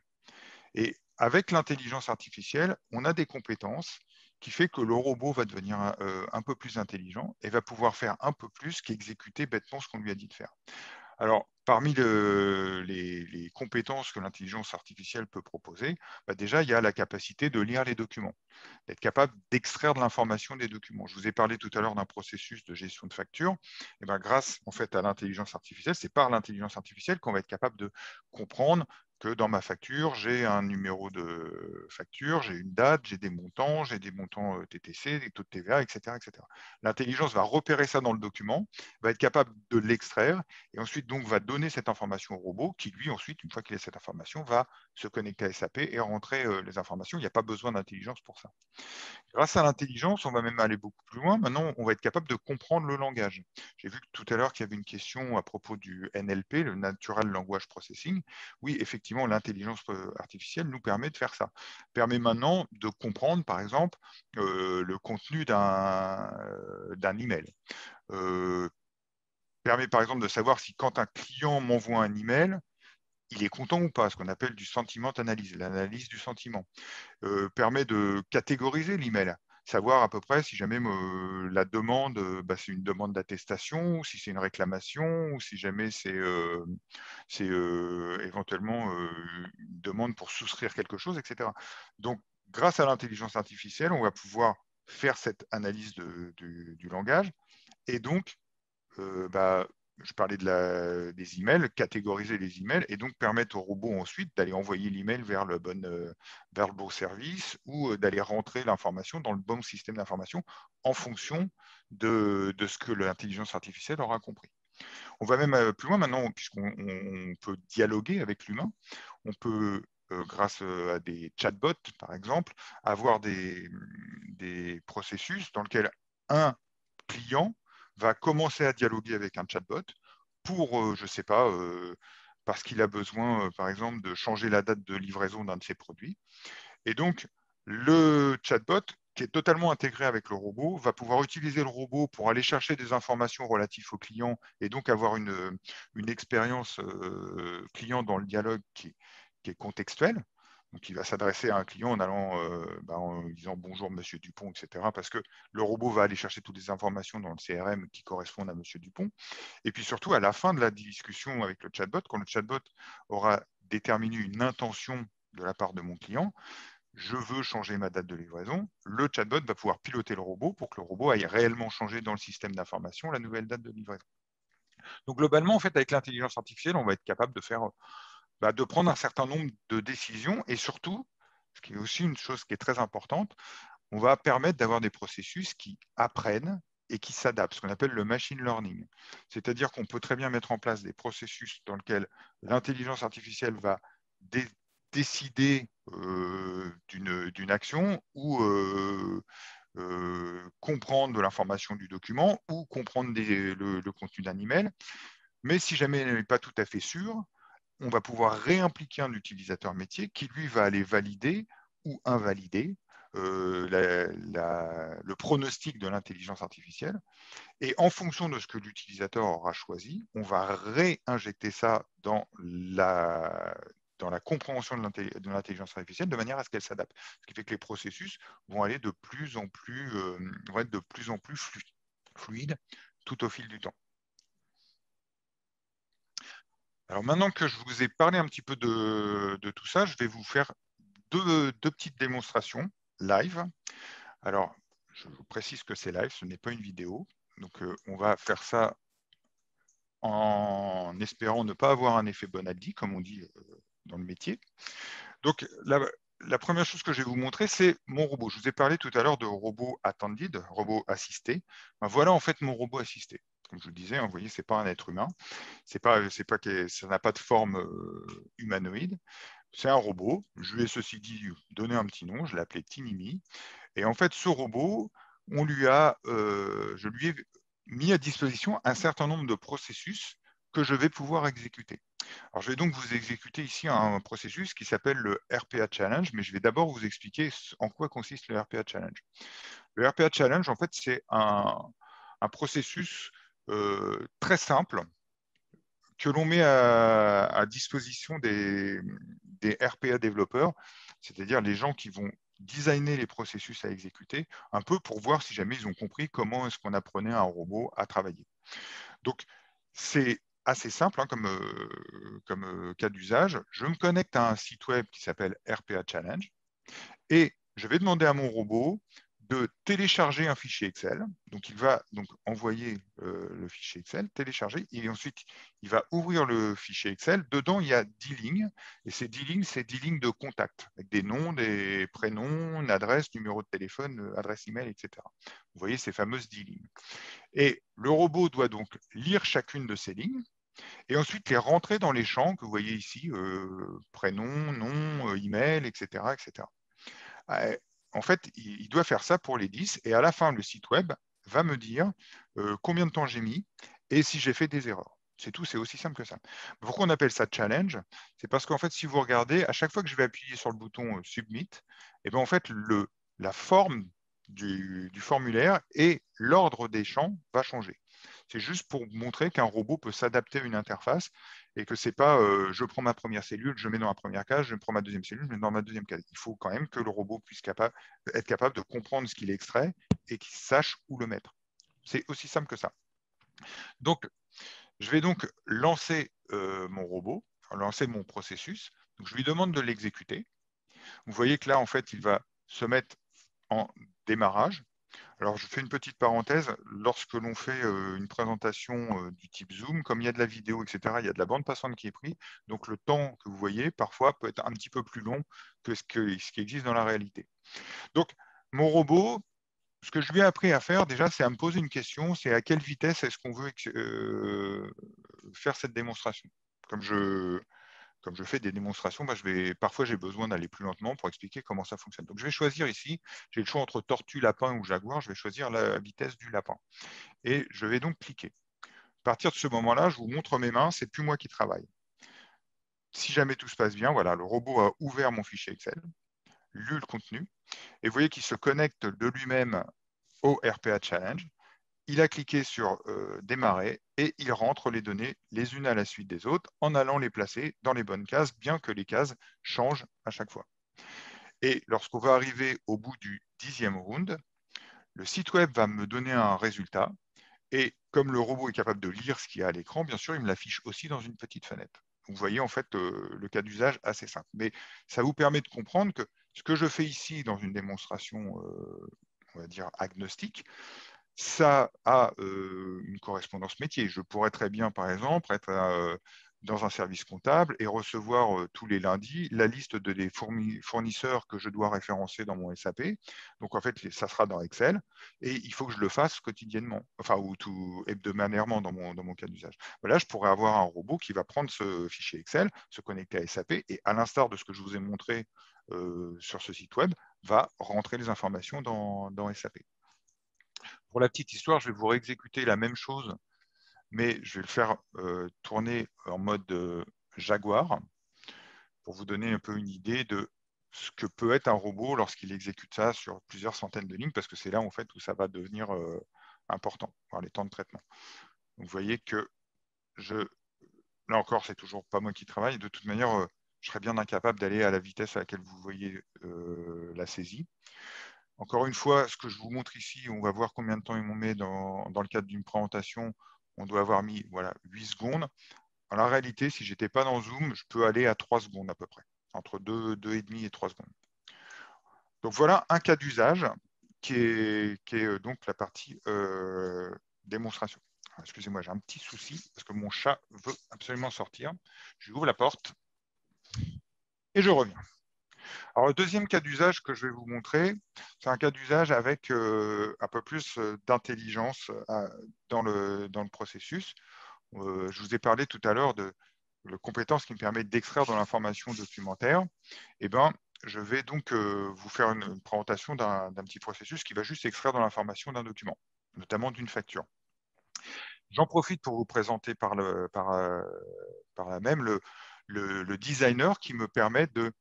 Et avec l'intelligence artificielle, on a des compétences qui fait que le robot va devenir un peu plus intelligent et va pouvoir faire un peu plus qu'exécuter bêtement ce qu'on lui a dit de faire. Alors, parmi les compétences que l'intelligence artificielle peut proposer, déjà, il y a la capacité de lire les documents, d'être capable d'extraire de l'information des documents. Je vous ai parlé tout à l'heure d'un processus de gestion de facture. Et grâce en fait, à l'intelligence artificielle, c'est par l'intelligence artificielle qu'on va être capable de comprendre que dans ma facture, j'ai un numéro de facture, j'ai une date, j'ai des montants TTC, des taux de TVA, etc. etc. L'intelligence va repérer ça dans le document, va être capable de l'extraire et ensuite donc va donner cette information au robot qui, lui, ensuite, une fois qu'il a cette information, va se connecter à SAP et rentrer les informations. Il n'y a pas besoin d'intelligence pour ça. Grâce à l'intelligence, on va même aller beaucoup plus loin. Maintenant, on va être capable de comprendre le langage. J'ai vu tout à l'heure qu'il y avait une question à propos du NLP, le Natural Language Processing. Oui, effectivement, l'intelligence artificielle nous permet de faire ça. Permet maintenant de comprendre, par exemple, le contenu d'un email. Permet, par exemple, de savoir si quand un client m'envoie un email, il est content ou pas, ce qu'on appelle du sentiment analyse, l'analyse du sentiment. Permet de catégoriser l'email, savoir à peu près si jamais la demande, c'est une demande d'attestation, ou si c'est une réclamation, ou si jamais c'est éventuellement une demande pour souscrire quelque chose, etc. Donc, grâce à l'intelligence artificielle, on va pouvoir faire cette analyse du langage et donc je parlais des emails, catégoriser les emails et donc permettre au robot ensuite d'aller envoyer l'email vers le bon service ou d'aller rentrer l'information dans le bon système d'information en fonction de ce que l'intelligence artificielle aura compris. On va même plus loin maintenant, puisqu'on peut dialoguer avec l'humain. On peut, grâce à des chatbots, par exemple, avoir des processus dans lesquels un client va commencer à dialoguer avec un chatbot pour, je ne sais pas, parce qu'il a besoin, par exemple, de changer la date de livraison d'un de ses produits. Et donc, le chatbot, qui est totalement intégré avec le robot, va pouvoir utiliser le robot pour aller chercher des informations relatives au client et donc avoir une expérience client dans le dialogue qui est contextuelle. Donc, il va s'adresser à un client en allant, en disant bonjour Monsieur Dupont, etc. Parce que le robot va aller chercher toutes les informations dans le CRM qui correspondent à Monsieur Dupont. Et puis surtout, à la fin de la discussion avec le chatbot, quand le chatbot aura déterminé une intention de la part de mon client, je veux changer ma date de livraison, le chatbot va pouvoir piloter le robot pour que le robot aille réellement changer dans le système d'information la nouvelle date de livraison. Donc globalement, en fait, avec l'intelligence artificielle, on va être capable de faire de prendre un certain nombre de décisions et surtout, ce qui est aussi une chose qui est très importante, on va permettre d'avoir des processus qui apprennent et qui s'adaptent, ce qu'on appelle le machine learning. C'est-à-dire qu'on peut très bien mettre en place des processus dans lesquels l'intelligence artificielle va décider d'une action ou comprendre de l'information du document ou comprendre le contenu d'un email. Mais si jamais elle n'est pas tout à fait sûre, on va pouvoir réimpliquer un utilisateur métier qui, lui, va aller valider ou invalider le pronostic de l'intelligence artificielle. Et en fonction de ce que l'utilisateur aura choisi, on va réinjecter ça dans la compréhension de l'intelligence artificielle de manière à ce qu'elle s'adapte. Ce qui fait que les processus vont aller de plus en plus, vont être de plus en plus fluides tout au fil du temps. Alors maintenant que je vous ai parlé un petit peu de tout ça, je vais vous faire deux petites démonstrations live. Alors, je vous précise que c'est live, ce n'est pas une vidéo. Donc, on va faire ça en espérant ne pas avoir un effet Bonaldi, comme on dit dans le métier. Donc, la première chose que je vais vous montrer, c'est mon robot. Je vous ai parlé tout à l'heure de robot attended, robot assisté. Voilà en fait mon robot assisté. Comme je vous le disais, vous voyez, ce n'est pas un être humain. Ça n'a pas de forme humanoïde. C'est un robot. Je lui ai, ceci dit, donné un petit nom. Je l'ai appelé Tinimi. Et en fait, ce robot, je lui ai mis à disposition un certain nombre de processus que je vais pouvoir exécuter. Alors, je vais donc vous exécuter ici un processus qui s'appelle le RPA Challenge, mais je vais d'abord vous expliquer en quoi consiste le RPA Challenge. Le RPA Challenge, en fait, c'est un processus très simple que l'on met à disposition des RPA développeurs, c'est-à-dire les gens qui vont designer les processus à exécuter, un peu pour voir si jamais ils ont compris comment est-ce qu'on apprenait à un robot à travailler. Donc, c'est assez simple hein, comme cas d'usage. Je me connecte à un site web qui s'appelle RPA Challenge et je vais demander à mon robot de télécharger un fichier Excel. Donc, il va donc envoyer le fichier Excel, télécharger, et ensuite, il va ouvrir le fichier Excel. Dedans, il y a 10 lignes, et ces 10 lignes, c'est 10 lignes de contact, avec des noms, des prénoms, une adresse, numéro de téléphone, adresse email, etc. Vous voyez ces fameuses 10 lignes. Et le robot doit donc lire chacune de ces lignes, et ensuite les rentrer dans les champs que vous voyez ici, prénom, nom, email, etc., etc. En fait, il doit faire ça pour les 10 et à la fin, le site web va me dire combien de temps j'ai mis et si j'ai fait des erreurs. C'est tout, c'est aussi simple que ça. Pourquoi on appelle ça challenge? C'est parce qu'en fait, si vous regardez, à chaque fois que je vais appuyer sur le bouton Submit, et bien en fait, la forme du formulaire et l'ordre des champs va changer. C'est juste pour montrer qu'un robot peut s'adapter à une interface et que ce n'est pas je prends ma première cellule, je mets dans la première case, je prends ma deuxième cellule, je mets dans ma deuxième case. Il faut quand même que le robot puisse être capable de comprendre ce qu'il extrait et qu'il sache où le mettre. C'est aussi simple que ça. Donc, je vais donc lancer mon robot, lancer mon processus. Donc, je lui demande de l'exécuter. Vous voyez que là, en fait, il va se mettre en démarrage. Alors, je fais une petite parenthèse. Lorsque l'on fait une présentation du type Zoom, comme il y a de la vidéo, etc., il y a de la bande passante qui est prise. Donc, le temps que vous voyez, parfois, peut être un petit peu plus long que ce qui existe dans la réalité. Donc, mon robot, ce que je lui ai appris à faire, déjà, c'est à me poser une question, c'est à quelle vitesse est-ce qu'on veut faire cette démonstration. Comme je fais des démonstrations, parfois j'ai besoin d'aller plus lentement pour expliquer comment ça fonctionne. Donc je vais choisir ici, j'ai le choix entre tortue, lapin ou jaguar, je vais choisir la vitesse du lapin. Et je vais donc cliquer. À partir de ce moment-là, je vous montre mes mains, c'est plus moi qui travaille. Si jamais tout se passe bien, voilà, le robot a ouvert mon fichier Excel, lu le contenu, et vous voyez qu'il se connecte de lui-même au RPA Challenge. Il a cliqué sur démarrer et il rentre les données les unes à la suite des autres en allant les placer dans les bonnes cases, bien que les cases changent à chaque fois. Et lorsqu'on va arriver au bout du 10e round, le site web va me donner un résultat et comme le robot est capable de lire ce qu'il y a à l'écran, bien sûr, il me l'affiche aussi dans une petite fenêtre. Vous voyez en fait le cas d'usage assez simple. Mais ça vous permet de comprendre que ce que je fais ici dans une démonstration, on va dire, agnostique, ça a une correspondance métier. Je pourrais très bien, par exemple, être dans un service comptable et recevoir tous les lundis la liste des fournisseurs que je dois référencer dans mon SAP. Donc, en fait, ça sera dans Excel et il faut que je le fasse quotidiennement, enfin, ou tout hebdomadairement dans mon cas d'usage. Là, je pourrais avoir un robot qui va prendre ce fichier Excel, se connecter à SAP et, à l'instar de ce que je vous ai montré sur ce site web, va rentrer les informations dans SAP. Pour la petite histoire, je vais vous réexécuter la même chose, mais je vais le faire tourner en mode Jaguar pour vous donner un peu une idée de ce que peut être un robot lorsqu'il exécute ça sur plusieurs centaines de lignes, parce que c'est là en fait où ça va devenir important, par les temps de traitement. Donc, vous voyez que là encore, c'est toujours pas moi qui travaille. De toute manière, je serais bien incapable d'aller à la vitesse à laquelle vous voyez la saisie. Encore une fois, ce que je vous montre ici, on va voir combien de temps il m'en met dans le cadre d'une présentation. On doit avoir mis 8 secondes. En la réalité, si je n'étais pas dans Zoom, je peux aller à 3 secondes à peu près, entre 2,5 et 3 secondes. Donc voilà un cas d'usage qui est donc la partie démonstration. Excusez-moi, j'ai un petit souci parce que mon chat veut absolument sortir. Je lui ouvre la porte et je reviens. Alors, le deuxième cas d'usage que je vais vous montrer, c'est un cas d'usage avec un peu plus d'intelligence dans le processus. Je vous ai parlé tout à l'heure de la compétence qui me permet d'extraire de l'information documentaire. Eh bien, je vais donc vous faire une présentation d'un petit processus qui va juste extraire de l'information d'un document, notamment d'une facture. J'en profite pour vous présenter par là même le designer qui me permet de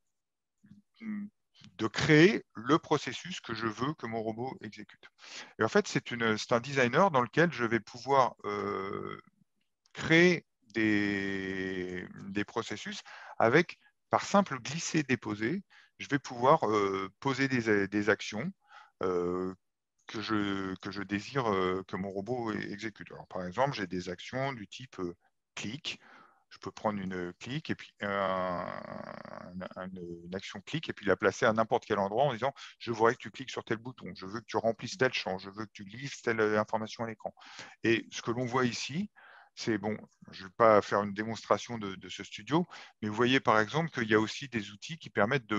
créer le processus que je veux que mon robot exécute. Et en fait, c'est un designer dans lequel je vais pouvoir créer des processus avec, par simple glisser-déposer, je vais pouvoir poser des actions que je désire que mon robot exécute. Alors, par exemple, j'ai des actions du type clic. Je peux prendre une clic et puis une action clic et puis la placer à n'importe quel endroit en disant je voudrais que tu cliques sur tel bouton, je veux que tu remplisses tel champ, je veux que tu glisses telle information à l'écran. Et ce que l'on voit ici, c'est bon, je ne vais pas faire une démonstration de ce studio, mais vous voyez par exemple qu'il y a aussi des outils qui permettent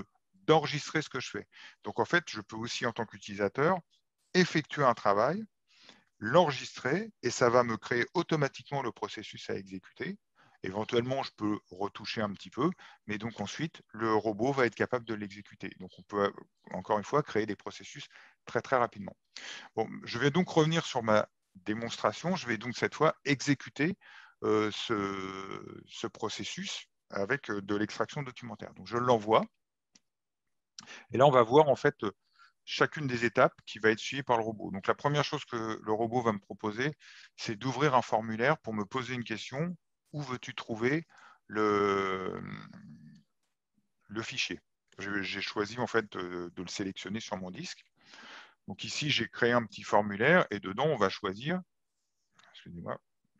d'enregistrer ce que je fais. Donc en fait, je peux aussi en tant qu'utilisateur effectuer un travail, l'enregistrer et ça va me créer automatiquement le processus à exécuter. Éventuellement, je peux retoucher un petit peu, mais donc ensuite, le robot va être capable de l'exécuter. Donc, on peut, encore une fois, créer des processus très, très rapidement. Bon, je vais donc revenir sur ma démonstration. Je vais donc cette fois exécuter ce processus avec de l'extraction documentaire. Donc, je l'envoie. Et là, on va voir en fait chacune des étapes qui va être suivie par le robot. Donc, la première chose que le robot va me proposer, c'est d'ouvrir un formulaire pour me poser une question. Où veux-tu trouver le fichier? J'ai choisi en fait de le sélectionner sur mon disque. Donc ici, j'ai créé un petit formulaire et dedans, on va choisir, excusez-moi,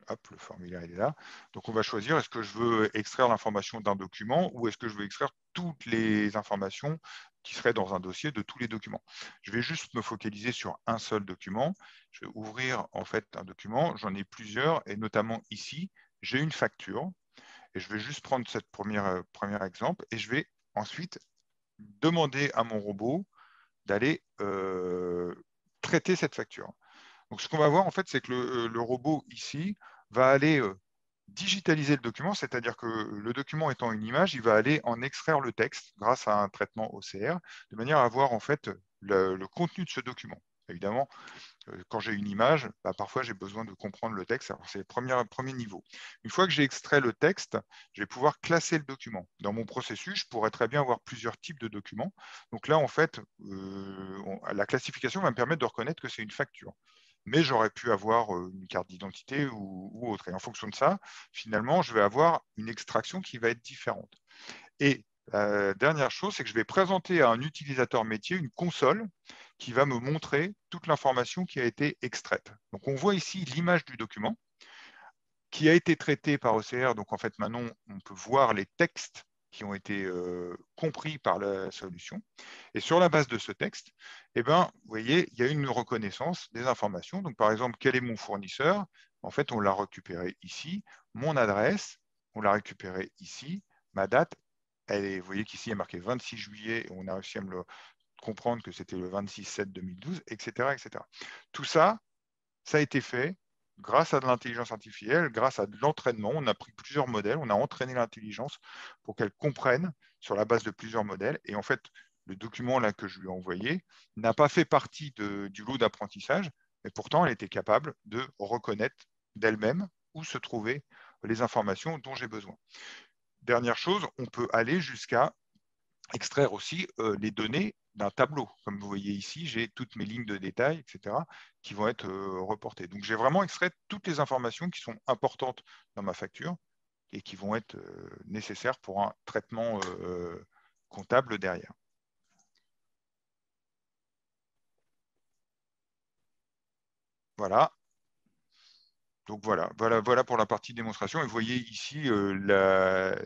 hop, le formulaire il est là. Donc on va choisir, est-ce que je veux extraire l'information d'un document ou est-ce que je veux extraire toutes les informations qui seraient dans un dossier de tous les documents. Je vais juste me focaliser sur un seul document. Je vais ouvrir en fait un document. J'en ai plusieurs et notamment ici, j'ai une facture. Et je vais juste prendre cette premier exemple et je vais ensuite demander à mon robot d'aller traiter cette facture. Donc, ce qu'on va voir, en fait, c'est que le robot ici va aller digitaliser le document, c'est-à-dire que le document étant une image, il va aller en extraire le texte grâce à un traitement OCR, de manière à avoir en fait le contenu de ce document. Évidemment, quand j'ai une image, bah, parfois j'ai besoin de comprendre le texte. Alors, c'est le premier niveau. Une fois que j'ai extrait le texte, je vais pouvoir classer le document. Dans mon processus, je pourrais très bien avoir plusieurs types de documents. Donc là, en fait, la classification va me permettre de reconnaître que c'est une facture. Mais j'aurais pu avoir une carte d'identité ou autre. Et en fonction de ça, finalement, je vais avoir une extraction qui va être différente. Et la dernière chose, c'est que je vais présenter à un utilisateur métier une console qui va me montrer toute l'information qui a été extraite. Donc, on voit ici l'image du document qui a été traité par OCR. Donc, en fait, maintenant, on peut voir les textes qui ont été compris par la solution. Et sur la base de ce texte, eh ben, vous voyez, il y a une reconnaissance des informations. Donc, par exemple, quel est mon fournisseur? En fait, on l'a récupéré ici. Mon adresse, on l'a récupéré ici. Ma date, vous voyez qu'ici, il y a marqué 26 juillet et on a réussi à me comprendre que c'était le 26/7/2012, etc., etc. Tout ça, ça a été fait grâce à de l'intelligence artificielle, grâce à de l'entraînement. On a pris plusieurs modèles, on a entraîné l'intelligence pour qu'elle comprenne sur la base de plusieurs modèles. Et en fait, le document là que je lui ai envoyé n'a pas fait partie du lot d'apprentissage, mais pourtant, elle était capable de reconnaître d'elle-même où se trouvaient les informations dont j'ai besoin. Dernière chose, on peut aller jusqu'à extraire aussi les données d'un tableau. Comme vous voyez ici, j'ai toutes mes lignes de détail, etc., qui vont être reportées. Donc, j'ai vraiment extrait toutes les informations qui sont importantes dans ma facture et qui vont être nécessaires pour un traitement comptable derrière. Voilà. Donc, voilà pour la partie démonstration. Et vous voyez ici le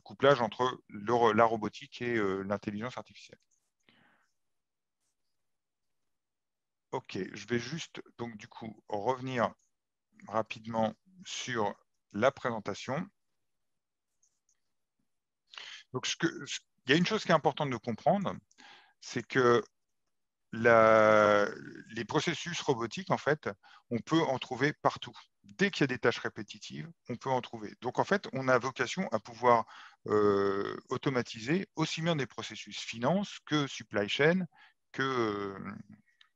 couplage entre la robotique et l'intelligence artificielle. Ok, je vais juste donc du coup revenir rapidement sur la présentation. Donc, il y a une chose qui est importante de comprendre, c'est que les processus robotiques, en fait, on peut en trouver partout. Dès qu'il y a des tâches répétitives, on peut en trouver. Donc, en fait, on a vocation à pouvoir automatiser aussi bien des processus finance que supply chain, que...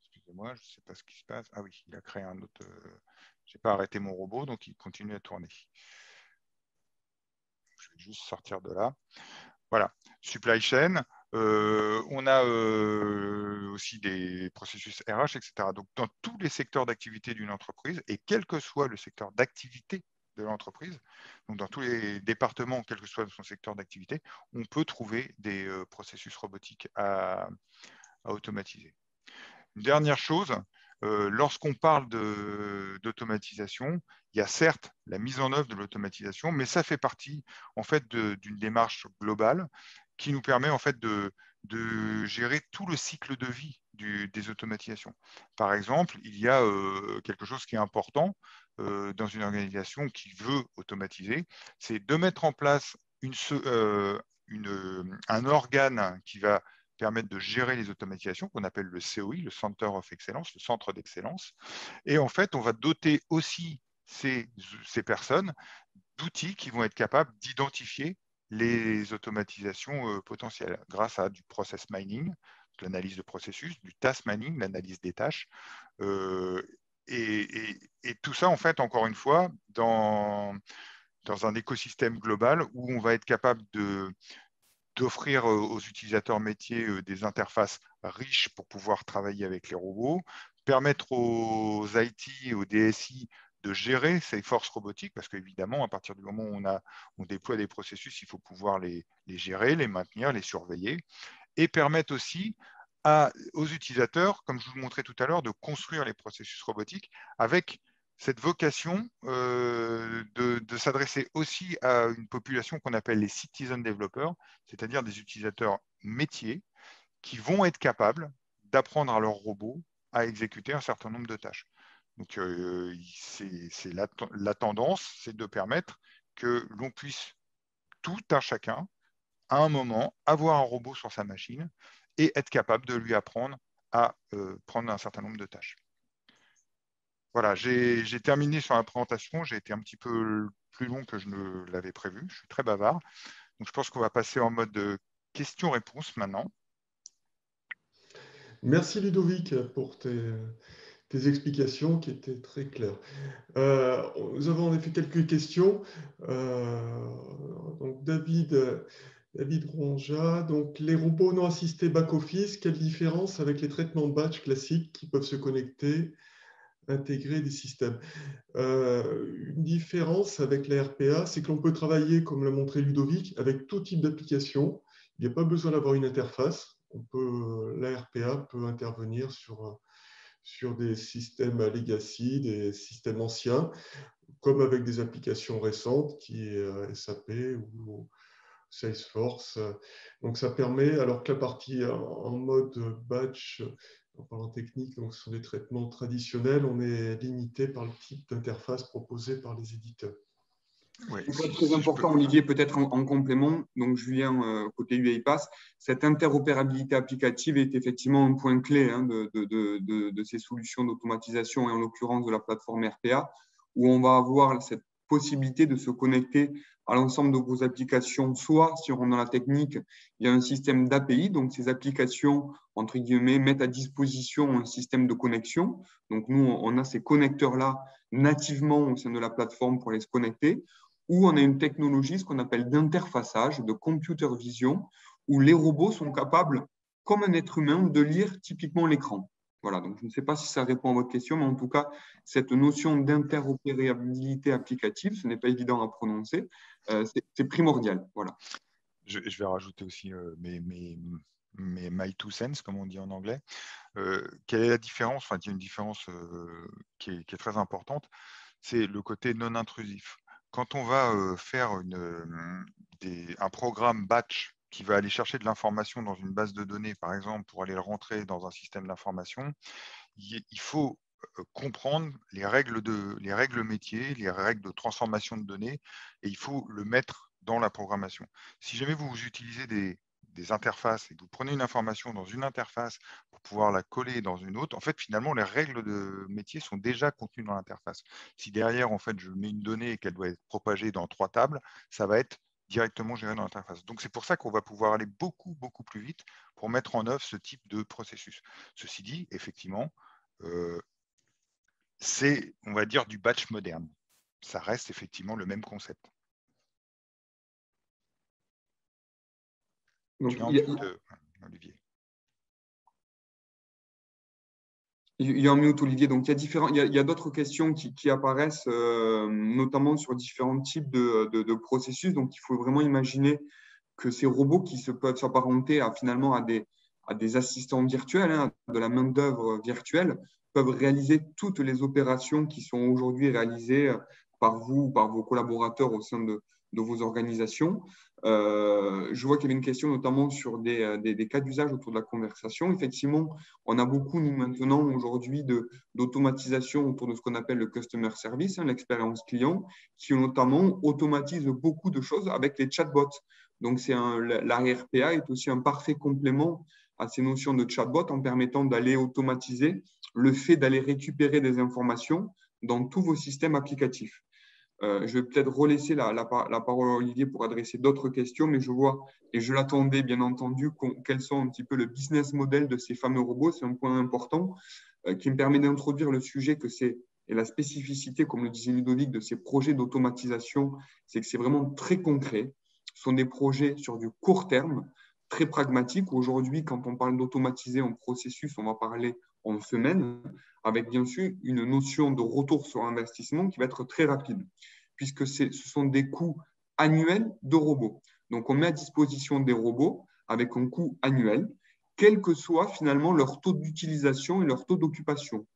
excusez-moi, je ne sais pas ce qui se passe. Ah oui, il a créé un autre... je n'ai pas arrêté mon robot, donc il continue à tourner. Je vais juste sortir de là. Voilà, supply chain. On a aussi des processus RH, etc. Donc, dans tous les secteurs d'activité d'une entreprise, et quel que soit le secteur d'activité de l'entreprise, donc dans tous les départements, quel que soit son secteur d'activité, on peut trouver des processus robotiques à automatiser. Une dernière chose, lorsqu'on parle d'automatisation, il y a certes la mise en œuvre de l'automatisation, mais ça fait partie en fait d'une démarche globale qui nous permet en fait de gérer tout le cycle de vie des automatisations. Par exemple, il y a quelque chose qui est important dans une organisation qui veut automatiser, c'est de mettre en place un organe qui va permettre de gérer les automatisations, qu'on appelle le COI, le Center of Excellence, le centre d'excellence. Et en fait, on va doter aussi ces personnes d'outils qui vont être capables d'identifier les automatisations potentielles grâce à du process mining, l'analyse de processus, du task mining, l'analyse des tâches. Et tout ça, en fait, encore une fois, dans un écosystème global où on va être capable d'offrir aux utilisateurs métiers des interfaces riches pour pouvoir travailler avec les robots, permettre aux IT, aux DSI de gérer ces forces robotiques, parce qu'évidemment, à partir du moment où on déploie des processus, il faut pouvoir les gérer, les maintenir, les surveiller, et permettre aussi aux utilisateurs, comme je vous le montrais tout à l'heure, de construire les processus robotiques avec cette vocation de s'adresser aussi à une population qu'on appelle les citizen developers, c'est-à-dire des utilisateurs métiers qui vont être capables d'apprendre à leurs robots à exécuter un certain nombre de tâches. Donc, c'est la tendance, c'est de permettre que l'on puisse tout un chacun, à un moment, avoir un robot sur sa machine et être capable de lui apprendre à prendre un certain nombre de tâches. Voilà, j'ai terminé sur la présentation. J'ai été un petit peu plus long que je ne l'avais prévu. Je suis très bavard. Donc, je pense qu'on va passer en mode questions-réponses maintenant. Merci Ludovic pour tes explications qui étaient très claires. Nous avons en effet quelques questions. Donc David Ronja, donc les robots non assistés back-office, quelle différence avec les traitements de batch classiques qui peuvent se connecter, intégrer des systèmes? Une différence avec la RPA, c'est que l'on peut travailler, comme l'a montré Ludovic, avec tout type d'application. Il n'y a pas besoin d'avoir une interface. La RPA peut intervenir sur des systèmes à legacy, des systèmes anciens, comme avec des applications récentes qui est SAP ou Salesforce. Donc ça permet, alors que la partie en mode batch, en parlant technique, donc ce sont des traitements traditionnels, on est limité par le type d'interface proposée par les éditeurs. Ouais, c'est très important, Olivier, peut-être en complément. Donc, Julien, côté UiPath, cette interopérabilité applicative est effectivement un point clé de ces solutions d'automatisation et en l'occurrence de la plateforme RPA, où on va avoir cette possibilité de se connecter à l'ensemble de vos applications. Soit, si on rentre dans la technique, il y a un système d'API, donc ces applications, entre guillemets, mettent à disposition un système de connexion. Donc, nous, on a ces connecteurs-là nativement au sein de la plateforme pour les se connecter. Ou on a une technologie, ce qu'on appelle d'interfaçage, de computer vision, où les robots sont capables, comme un être humain, de lire typiquement l'écran. Voilà, donc je ne sais pas si ça répond à votre question, mais en tout cas, cette notion d'interopérabilité applicative, ce n'est pas évident à prononcer, c'est primordial. Voilà. Je vais rajouter aussi mes my two cents, comme on dit en anglais. Quelle est la différence? Enfin, il y a une différence qui est très importante, c'est le côté non intrusif. Quand on va faire un programme batch qui va aller chercher de l'information dans une base de données, par exemple, pour aller le rentrer dans un système d'information, il faut comprendre les règles métiers, les règles de transformation de données, et il faut le mettre dans la programmation. Si jamais vous utilisez des interfaces et que vous prenez une information dans une interface pour pouvoir la coller dans une autre, en fait, finalement, les règles de métier sont déjà contenues dans l'interface. Si derrière, en fait, je mets une donnée et qu'elle doit être propagée dans 3 tables, ça va être directement géré dans l'interface. Donc, c'est pour ça qu'on va pouvoir aller beaucoup, beaucoup plus vite pour mettre en œuvre ce type de processus. Ceci dit, effectivement, c'est, on va dire, du batch moderne. Ça reste effectivement le même concept. Donc, Olivier. Il y a un mute, Olivier. Donc, il y a d'autres questions qui apparaissent, notamment sur différents types de processus. Donc, il faut vraiment imaginer que ces robots peuvent s'apparenter finalement à des assistants virtuels, hein, de la main-d'œuvre virtuelle, peuvent réaliser toutes les opérations qui sont aujourd'hui réalisées par vous ou par vos collaborateurs au sein de vos organisations. Je vois qu'il y avait une question notamment sur des cas d'usage autour de la conversation. Effectivement, on a beaucoup, nous, maintenant, aujourd'hui, d'automatisation autour de ce qu'on appelle le customer service, hein, l'expérience client, qui notamment automatise beaucoup de choses avec les chatbots. Donc, la RPA est aussi un parfait complément à ces notions de chatbot en permettant d'aller automatiser le fait d'aller récupérer des informations dans tous vos systèmes applicatifs. Je vais peut-être relaisser la parole à Olivier pour adresser d'autres questions, mais je vois, et je l'attendais bien entendu, quels sont un petit peu le business model de ces fameux robots. C'est un point important qui me permet d'introduire le sujet et la spécificité, comme le disait Ludovic, de ces projets d'automatisation, c'est que c'est vraiment très concret. Ce sont des projets sur du court terme, très pragmatiques. Aujourd'hui, quand on parle d'automatiser un processus, on va parler en semaines, avec bien sûr une notion de retour sur investissement qui va être très rapide, puisque ce sont des coûts annuels de robots. Donc, on met à disposition des robots avec un coût annuel, quel que soit finalement leur taux d'utilisation et leur taux d'occupation.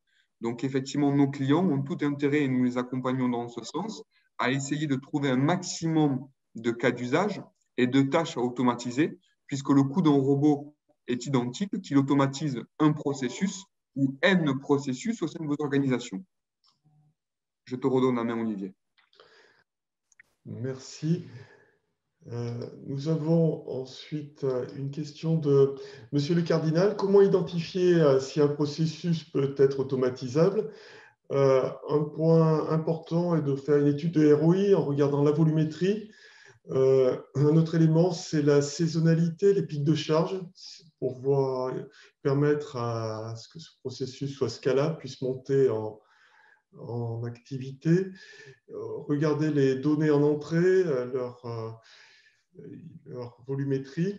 Donc, effectivement, nos clients ont tout intérêt, et nous les accompagnons dans ce sens, à essayer de trouver un maximum de cas d'usage et de tâches à automatiser, puisque le coût d'un robot est identique, qu'il automatise un processus ou N processus au sein de vos organisations. Je te redonne la main, Olivier. Merci. Nous avons ensuite une question de Monsieur le Cardinal. Comment identifier si un processus peut être automatisable? Un point important est de faire une étude de ROI en regardant la volumétrie. Un autre élément, c'est la saisonnalité, les pics de charge, pour permettre à ce que ce processus soit scalable, puisse monter en activité. Regardez les données en entrée, leur volumétrie.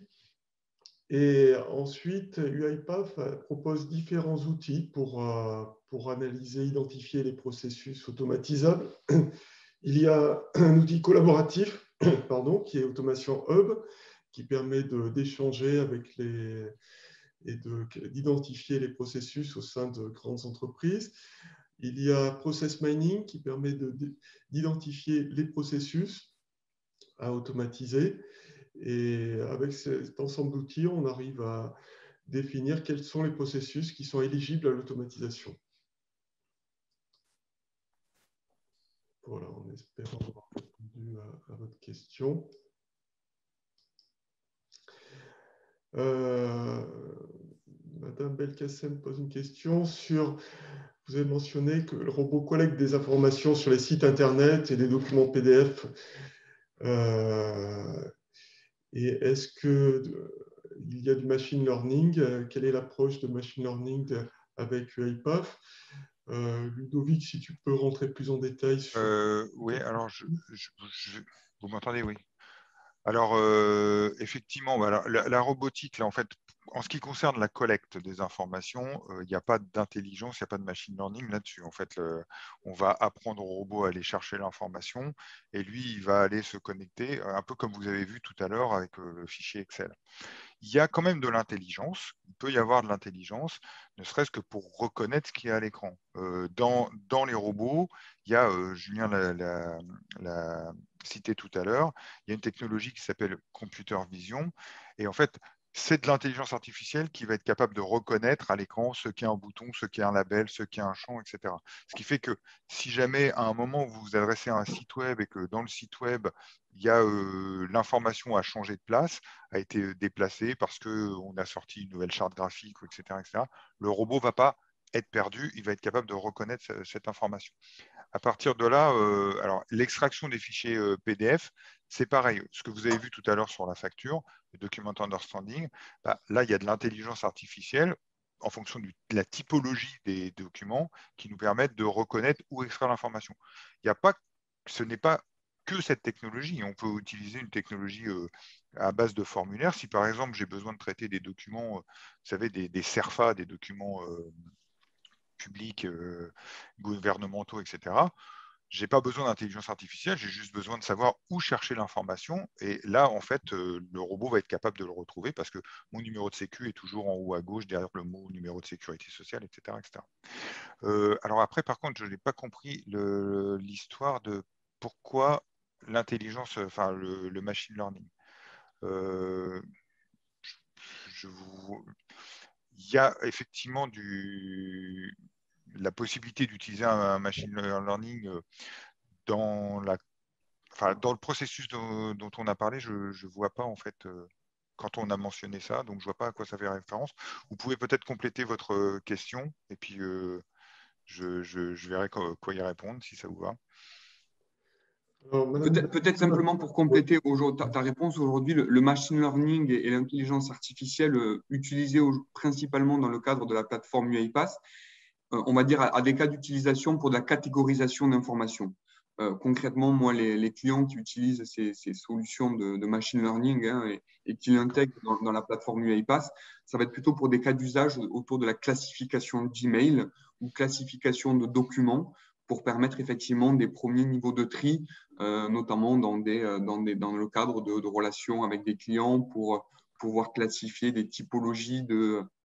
Et ensuite, UiPath propose différents outils pour analyser, identifier les processus automatisables. Il y a un outil collaboratif qui est Automation Hub, qui permet d'échanger avec et d'identifier les processus au sein de grandes entreprises. Il y a Process Mining qui permet d'identifier les processus à automatiser. Et avec cet ensemble d'outils, on arrive à définir quels sont les processus qui sont éligibles à l'automatisation. Voilà, en espérant avoir répondu à votre question. Madame Belkacem pose une question sur... Vous avez mentionné que le robot collecte des informations sur les sites Internet et des documents PDF. Et est-ce qu'il y a du machine learning? Quelle est l'approche de machine learning avec UiPath? Ludovic, si tu peux rentrer plus en détail sur... Oui, alors vous m'entendez, oui. Alors, effectivement, alors, la robotique, là, en fait, en ce qui concerne la collecte des informations, il n'y a pas d'intelligence, il n'y a pas de machine learning là-dessus. En fait, on va apprendre au robot à aller chercher l'information et lui, il va aller se connecter, un peu comme vous avez vu tout à l'heure avec le fichier Excel. Il y a quand même de l'intelligence, il peut y avoir de l'intelligence, ne serait-ce que pour reconnaître ce qu'il y a à l'écran. Dans les robots, il y a, Julien l'a cité tout à l'heure, il y a une technologie qui s'appelle computer vision, et en fait, c'est de l'intelligence artificielle qui va être capable de reconnaître à l'écran ce qu'est un bouton, ce qu'est un label, ce qu'est un champ, etc. Ce qui fait que si jamais à un moment vous vous adressez à un site web et que dans le site web, il y a l'information a changé de place, a été déplacée parce qu'on a sorti une nouvelle charte graphique, etc., etc., le robot ne va pas être perdu, il va être capable de reconnaître cette information. À partir de là, alors l'extraction des fichiers PDF, c'est pareil. Ce que vous avez vu tout à l'heure sur la facture, le document understanding, là, il y a de l'intelligence artificielle en fonction de la typologie des documents qui nous permettent de reconnaître où extraire l'information. Ce n'est pas que cette technologie. On peut utiliser une technologie à base de formulaire. Si par exemple, j'ai besoin de traiter des documents, vous savez, des CERFA, des documents publics, gouvernementaux, etc. Je n'ai pas besoin d'intelligence artificielle, j'ai juste besoin de savoir où chercher l'information. Et là, en fait, le robot va être capable de le retrouver parce que mon numéro de sécu est toujours en haut à gauche, derrière le mot numéro de sécurité sociale, etc. etc. Alors après, par contre, je n'ai pas compris l'histoire de pourquoi l'intelligence, enfin le machine learning. Il y a effectivement la possibilité d'utiliser un machine learning dans le processus dont on a parlé. Je ne vois pas en fait quand on a mentionné ça, donc je ne vois pas à quoi ça fait référence. Vous pouvez peut-être compléter votre question et puis je verrai quoi y répondre si ça vous va. Peut-être simplement pour compléter ta réponse, aujourd'hui, le machine learning et l'intelligence artificielle utilisées principalement dans le cadre de la plateforme UiPath, on va dire à des cas d'utilisation pour de la catégorisation d'informations. Concrètement, moi, les clients qui utilisent ces solutions de machine learning et qui l'intègrent dans la plateforme UiPath, ça va être plutôt pour des cas d'usage autour de la classification d'emails ou classification de documents pour permettre effectivement des premiers niveaux de tri, notamment dans le cadre de relations avec des clients pour pouvoir classifier des typologies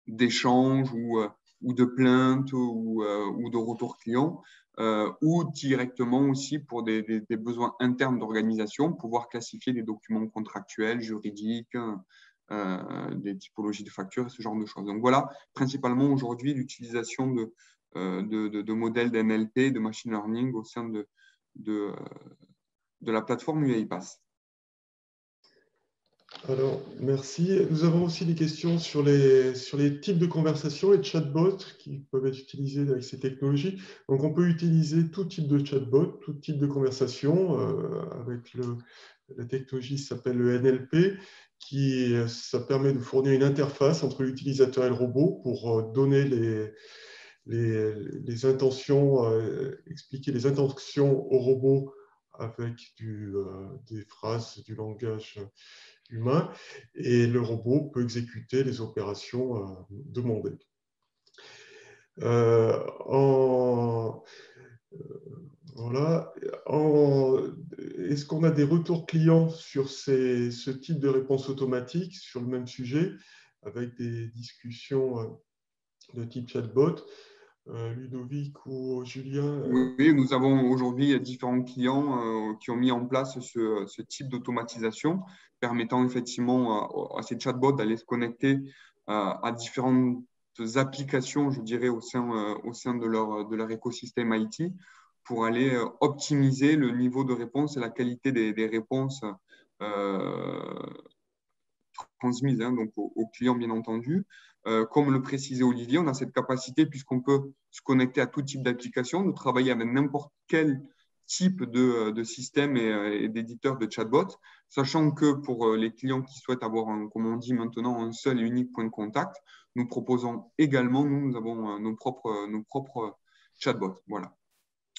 d'échanges ou de plaintes ou de retours clients. Ou directement aussi pour des besoins internes d'organisation, pouvoir classifier des documents contractuels, juridiques, des typologies de factures, ce genre de choses. Donc voilà, principalement aujourd'hui, l'utilisation de modèles d'NLP, de machine learning au sein de la plateforme UiPath. Alors, merci. Nous avons aussi des questions sur les types de conversations et chatbots qui peuvent être utilisés avec ces technologies. Donc, on peut utiliser tout type de chatbot, tout type de conversation avec la technologie qui s'appelle le NLP, ça permet de fournir une interface entre l'utilisateur et le robot pour donner les intentions, expliquer les intentions au robot avec des phrases, du langage humain, et le robot peut exécuter les opérations demandées. Voilà. Est-ce qu'on a des retours clients sur ce type de réponse automatique sur le même sujet, avec des discussions de type chatbot? Ludovic ou Julien? Oui, nous avons aujourd'hui différents clients qui ont mis en place ce type d'automatisation, permettant effectivement à ces chatbots d'aller se connecter à différentes applications, je dirais, au sein de leur écosystème IT pour aller optimiser le niveau de réponse et la qualité des réponses transmises donc aux clients, bien entendu. Comme le précisait Olivier, on a cette capacité, puisqu'on peut se connecter à tout type d'application, de travailler avec n'importe quel type de système et d'éditeur de chatbot, sachant que pour les clients qui souhaitent avoir, comme on dit maintenant, un seul et unique point de contact, nous proposons également, nous avons nos propres chatbots, voilà,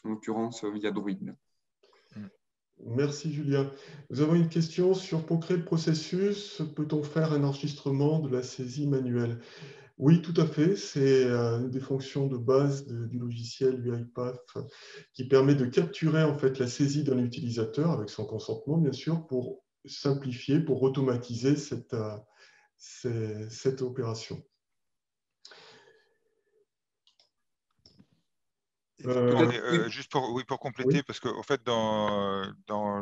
en l'occurrence via Druid. Merci Julien. Nous avons une question pour créer le processus. Peut-on faire un enregistrement de la saisie manuelle? Oui, tout à fait. C'est une des fonctions de base du logiciel UiPath qui permet de capturer en fait la saisie d'un utilisateur avec son consentement, bien sûr, pour simplifier, pour automatiser cette opération. Juste pour compléter, oui. Parce qu'en fait, dans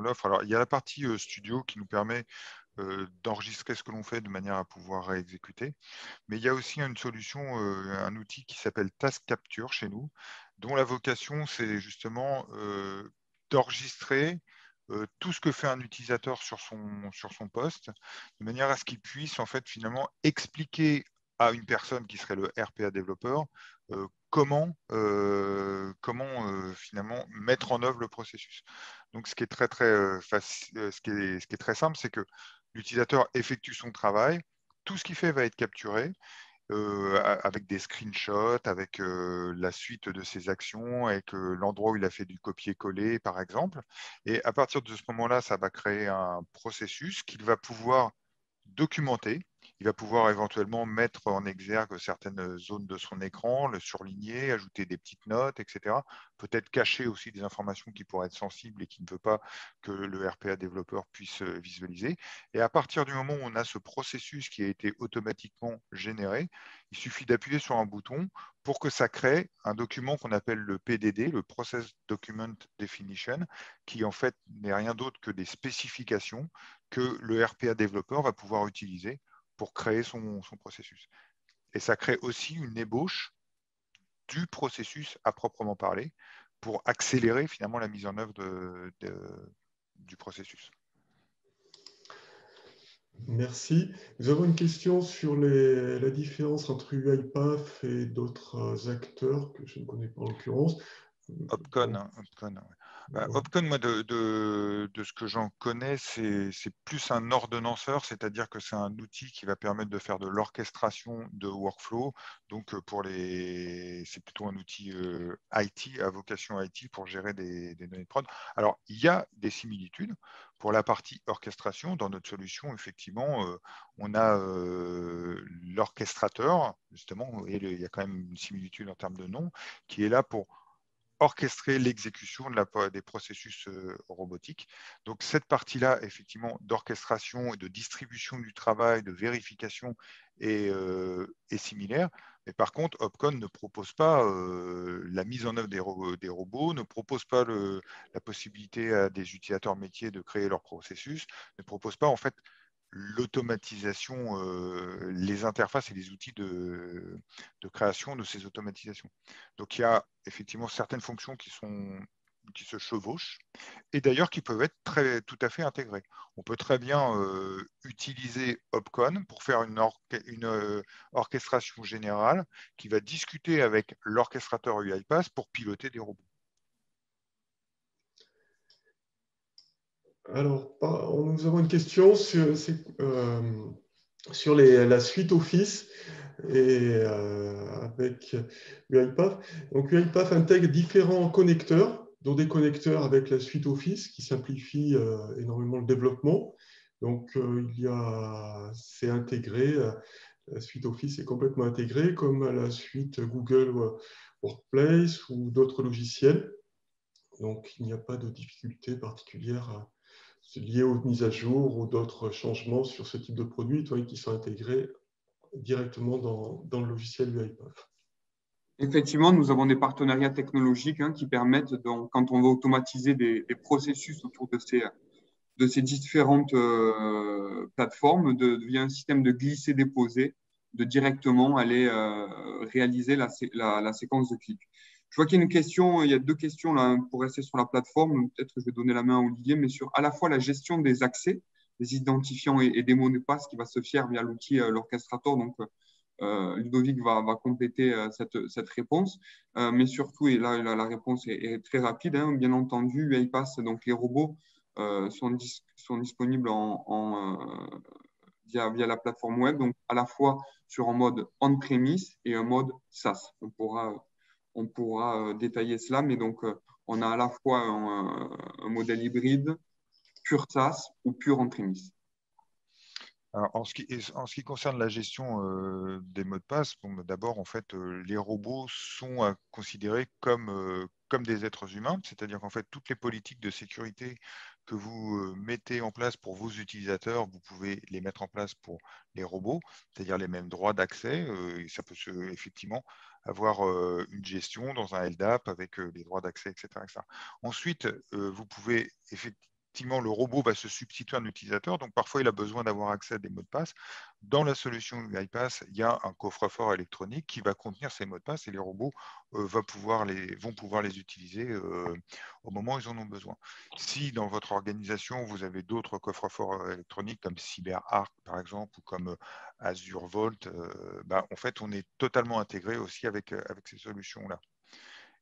l'offre, alors il y a la partie studio qui nous permet d'enregistrer ce que l'on fait de manière à pouvoir exécuter. Mais il y a aussi une solution, un outil qui s'appelle Task Capture chez nous, dont la vocation, c'est justement d'enregistrer tout ce que fait un utilisateur sur son poste, de manière à ce qu'il puisse en fait finalement expliquer à une personne qui serait le RPA développeur comment finalement mettre en œuvre le processus. Donc, ce qui est très facile, ce qui est très simple, c'est que l'utilisateur effectue son travail, tout ce qu'il fait va être capturé avec des screenshots, avec la suite de ses actions, avec l'endroit où il a fait du copier-coller, par exemple. Et à partir de ce moment-là, ça va créer un processus qu'il va pouvoir documenter Il va pouvoir éventuellement mettre en exergue certaines zones de son écran, le surligner, ajouter des petites notes, etc. Peut-être cacher aussi des informations qui pourraient être sensibles et qui ne veut pas que le RPA développeur puisse visualiser. Et à partir du moment où on a ce processus qui a été automatiquement généré, il suffit d'appuyer sur un bouton pour que ça crée un document qu'on appelle le PDD, le Process Document Definition, qui en fait n'est rien d'autre que des spécifications que le RPA développeur va pouvoir utiliser pour créer son processus. Et ça crée aussi une ébauche du processus à proprement parler pour accélérer finalement la mise en œuvre du processus. Merci. Nous avons une question sur la différence entre UiPath et d'autres acteurs que je ne connais pas en l'occurrence. Opcon, Opcon, moi, de ce que j'en connais, c'est plus un ordonnanceur, c'est-à-dire que c'est un outil qui va permettre de faire de l'orchestration de workflow. Donc, c'est plutôt un outil IT, à vocation IT, pour gérer des données de prod. Alors, il y a des similitudes. Pour la partie orchestration, dans notre solution, effectivement, on a l'orchestrateur, justement, et il y a quand même une similitude en termes de nom, qui est là pour orchestrer l'exécution des processus robotiques. Donc cette partie-là, effectivement, d'orchestration et de distribution du travail, de vérification est similaire. Mais par contre, Opcon ne propose pas la mise en œuvre des robots, ne propose pas la possibilité à des utilisateurs métiers de créer leur processus, ne propose pas en fait l'automatisation, les interfaces et les outils de création de ces automatisations. Donc il y a effectivement certaines fonctions qui se chevauchent et d'ailleurs qui peuvent être tout à fait intégrées. On peut très bien utiliser Opcon pour faire une orchestration générale qui va discuter avec l'orchestrateur UiPath pour piloter des robots. Alors, nous avons une question sur la suite Office et avec UiPath. Donc, UiPath intègre différents connecteurs, dont des connecteurs avec la suite Office qui simplifient énormément le développement. Donc, c'est intégré, la suite Office est complètement intégrée, comme la suite Google Workplace ou d'autres logiciels. Donc, il n'y a pas de difficulté particulière liées aux mises à jour ou d'autres changements sur ce type de produits qui sont intégrés directement dans le logiciel UiPath. Effectivement, nous avons des partenariats technologiques qui permettent, donc, quand on veut automatiser des processus autour de ces différentes plateformes, via un système de glisser-déposer, de directement aller réaliser la séquence de clics. Je vois qu'il y a il y a deux questions là, pour rester sur la plateforme. Peut-être que je vais donner la main à Olivier, mais sur à la fois la gestion des accès, des identifiants et des mots de passe qui va se faire via l'outil l'orchestrator. Donc, Ludovic va compléter cette réponse. Mais surtout, et là, la réponse est très rapide, bien entendu, UiPath, donc les robots sont disponibles via la plateforme web, donc à la fois sur un mode on-premise et un mode SaaS. On pourra détailler cela, mais donc on a à la fois un modèle hybride, pur SaaS ou pur on-premise. Alors, en ce qui concerne la gestion des mots de passe, d'abord, en fait, les robots sont considérés comme des êtres humains, c'est-à-dire qu'en fait, toutes les politiques de sécurité que vous mettez en place pour vos utilisateurs, vous pouvez les mettre en place pour les robots, c'est-à-dire les mêmes droits d'accès. Et ça peut effectivement avoir une gestion dans un LDAP avec les droits d'accès, etc., etc. Ensuite, vous pouvez effectivement, le robot va se substituer à un utilisateur, donc parfois il a besoin d'avoir accès à des mots de passe. Dans la solution UiPath, il y a un coffre-fort électronique qui va contenir ces mots de passe et les robots vont pouvoir les utiliser au moment où ils en ont besoin. Si dans votre organisation, vous avez d'autres coffres-forts électroniques comme CyberArk par exemple ou comme Azure Vault, en fait, on est totalement intégré aussi avec ces solutions-là.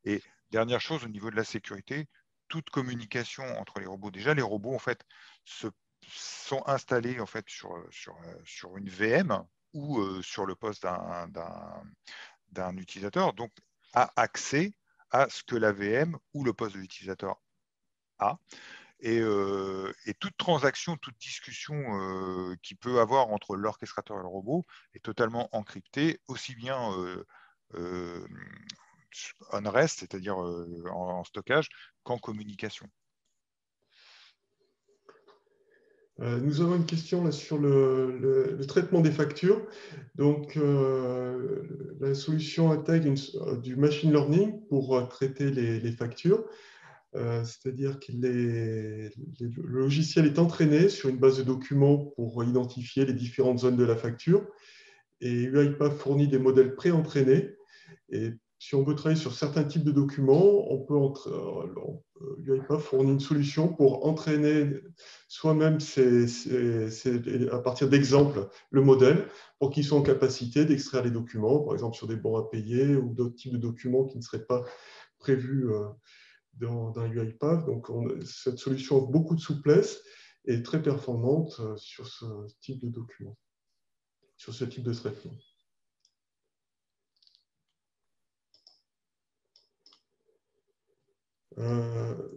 Et dernière chose, au niveau de la sécurité, toute communication entre les robots. Déjà, les robots, en fait, sont installés en fait, sur une VM ou sur le poste d'un utilisateur, donc a accès à ce que la VM ou le poste de l'utilisateur a. Et toute transaction, toute discussion qu'il peut avoir entre l'orchestrateur et le robot est totalement encryptée, aussi bien on rest, c'est-à-dire en stockage, qu'en communication. Nous avons une question là, sur le traitement des factures. Donc, la solution intègre du machine learning pour traiter les factures. C'est-à-dire que le logiciel est entraîné sur une base de documents pour identifier les différentes zones de la facture. Et UiPath fournit des modèles pré-entraînés. Et si on veut travailler sur certains types de documents, UiPath fournit une solution pour entraîner soi-même à partir d'exemples le modèle pour qu'ils soient en capacité d'extraire les documents, par exemple sur des bons à payer ou d'autres types de documents qui ne seraient pas prévus dans UiPath. Donc, cette solution offre beaucoup de souplesse et est très performante sur ce type de document, sur ce type de traitement.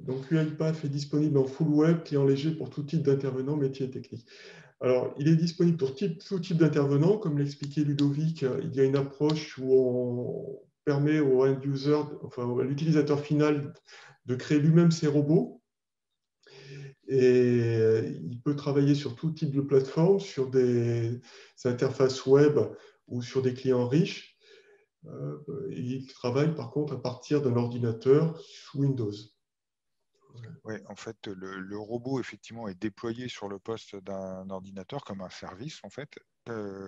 Donc, UiPath est disponible en full web, client léger pour tout type d'intervenants, métiers et techniques. Alors, il est disponible pour tout type d'intervenants. Comme l'expliquait Ludovic, il y a une approche où on permet au end user, enfin à l'utilisateur final, de créer lui-même ses robots. Et il peut travailler sur tout type de plateforme, sur des interfaces web ou sur des clients riches. Il travaille par contre à partir d'un ordinateur sous Windows. Oui, en fait, le robot, effectivement, est déployé sur le poste d'un ordinateur comme un service, en fait,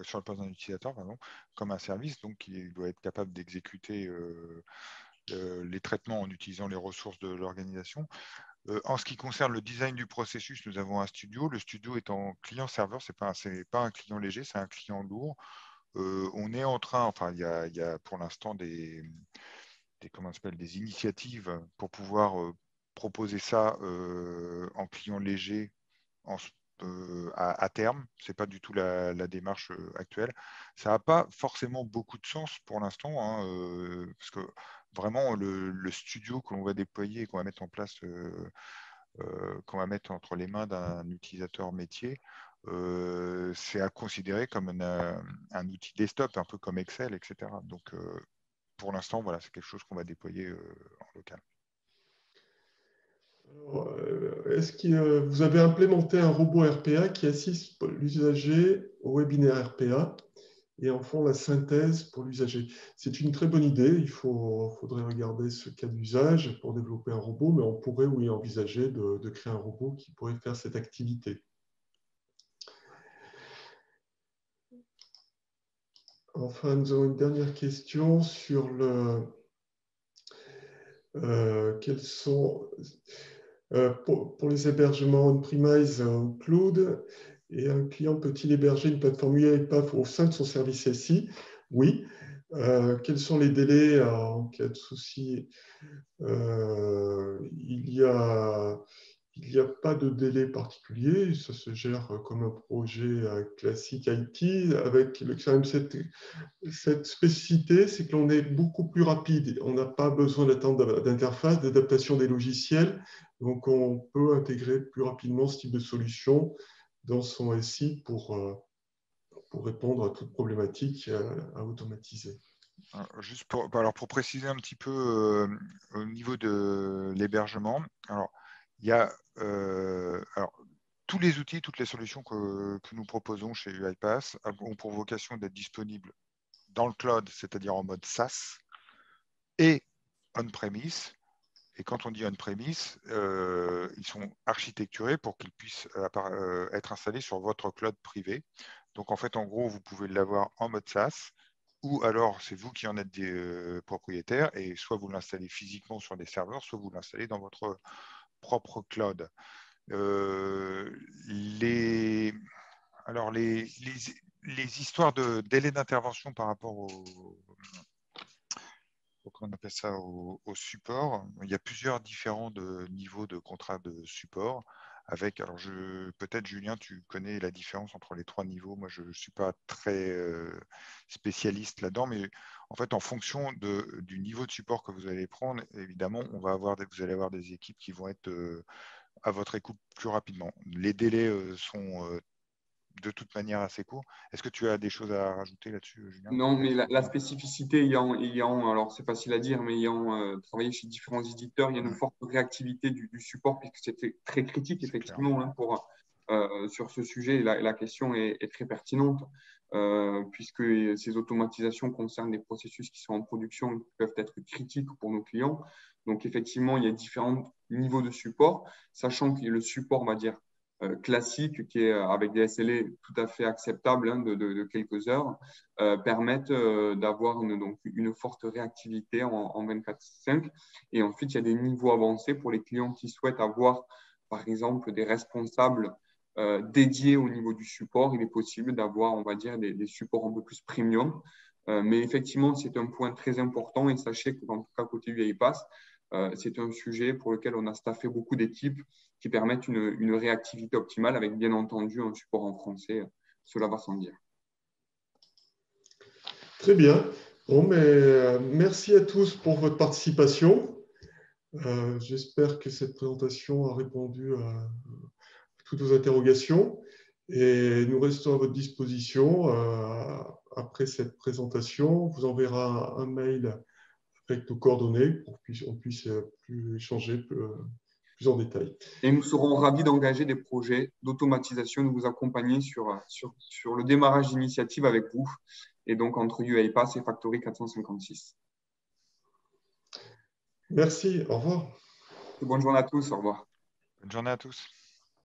sur le poste d'un utilisateur, pardon, comme un service. Donc, il doit être capable d'exécuter les traitements en utilisant les ressources de l'organisation. En ce qui concerne le design du processus, nous avons un studio. Le studio est en client-serveur, ce n'est pas un client léger, c'est un client lourd. On est en train, enfin, il y a pour l'instant des initiatives pour pouvoir proposer ça en client léger à terme. Ce n'est pas du tout la démarche actuelle. Ça n'a pas forcément beaucoup de sens pour l'instant, hein, parce que vraiment, le studio que l'on va déployer et qu'on va mettre en place, qu'on va mettre entre les mains d'un utilisateur métier, c'est à considérer comme un outil desktop, un peu comme Excel, etc. Donc, pour l'instant, voilà, c'est quelque chose qu'on va déployer en local. Est-ce que vous avez implémenté un robot RPA qui assiste l'usager au webinaire RPA et en font la synthèse pour l'usager? C'est une très bonne idée. Il faudrait regarder ce cas d'usage pour développer un robot, mais on pourrait, oui, envisager de créer un robot qui pourrait faire cette activité. Enfin, nous avons une dernière question sur quels sont, pour les hébergements on-premise ou cloud, et un client peut-il héberger une plateforme UiPath au sein de son service SI? Oui. Quels sont les délais en cas de souci? Il n'y a pas de délai particulier, ça se gère comme un projet classique IT, avec quand même cette spécificité, c'est que l'on est beaucoup plus rapide. On n'a pas besoin d'attendre d'interface, d'adaptation des logiciels, donc on peut intégrer plus rapidement ce type de solution dans son SI pour répondre à toute problématique à automatiser. Juste pour préciser un petit peu au niveau de l'hébergement, alors il y a tous les outils, toutes les solutions que nous proposons chez UiPath ont pour vocation d'être disponibles dans le cloud, c'est-à-dire en mode SaaS, et on-premise. Et quand on dit on-premise, ils sont architecturés pour qu'ils puissent être installés sur votre cloud privé. Donc en fait, en gros, vous pouvez l'avoir en mode SaaS, ou alors c'est vous qui en êtes des propriétaires, et soit vous l'installez physiquement sur des serveurs, soit vous l'installez dans votre propre cloud. Les histoires de délai d'intervention par rapport on appelle ça au support. Il y a plusieurs différents niveaux de contrat de support. Alors peut-être Julien, tu connais la différence entre les 3 niveaux. Moi, je ne suis pas très spécialiste là-dedans, mais en fait, en fonction du niveau de support que vous allez prendre, évidemment, vous allez avoir des équipes qui vont être à votre écoute plus rapidement. Les délais sont de toute manière assez courts. Est-ce que tu as des choses à rajouter là-dessus, Julien? Non, mais la spécificité alors c'est facile à dire, mais ayant travaillé chez différents éditeurs, il y a une forte réactivité du support, puisque c'était très critique, effectivement, hein, sur ce sujet. La question est très pertinente, puisque ces automatisations concernent des processus qui sont en production, qui peuvent être critiques pour nos clients. Donc, effectivement, il y a différents niveaux de support, sachant que le support, on va dire, classique, qui est avec des SLA tout à fait acceptables, hein, de quelques heures, permettent d'avoir une forte réactivité en 24/5. Et ensuite, il y a des niveaux avancés pour les clients qui souhaitent avoir, par exemple, des responsables dédiés au niveau du support. Il est possible d'avoir, on va dire, des supports un peu plus premium. Mais effectivement, c'est un point très important, et sachez que, en tout cas, côté UiPath, c'est un sujet pour lequel on a staffé beaucoup d'équipes qui permettent une réactivité optimale, avec bien entendu un support en français. Cela va sans dire. Très bien. Bon, mais merci à tous pour votre participation. J'espère que cette présentation a répondu à toutes vos interrogations. Et nous restons à votre disposition. Après cette présentation, on vous enverra un mail avec nos coordonnées pour qu'on puisse plus échanger plus en détail. Et nous serons ravis d'engager des projets d'automatisation, de vous accompagner sur le démarrage d'initiative avec vous, et donc entre UiPath et Factory 456. Merci, au revoir. Bonne journée à tous, au revoir. Bonne journée à tous.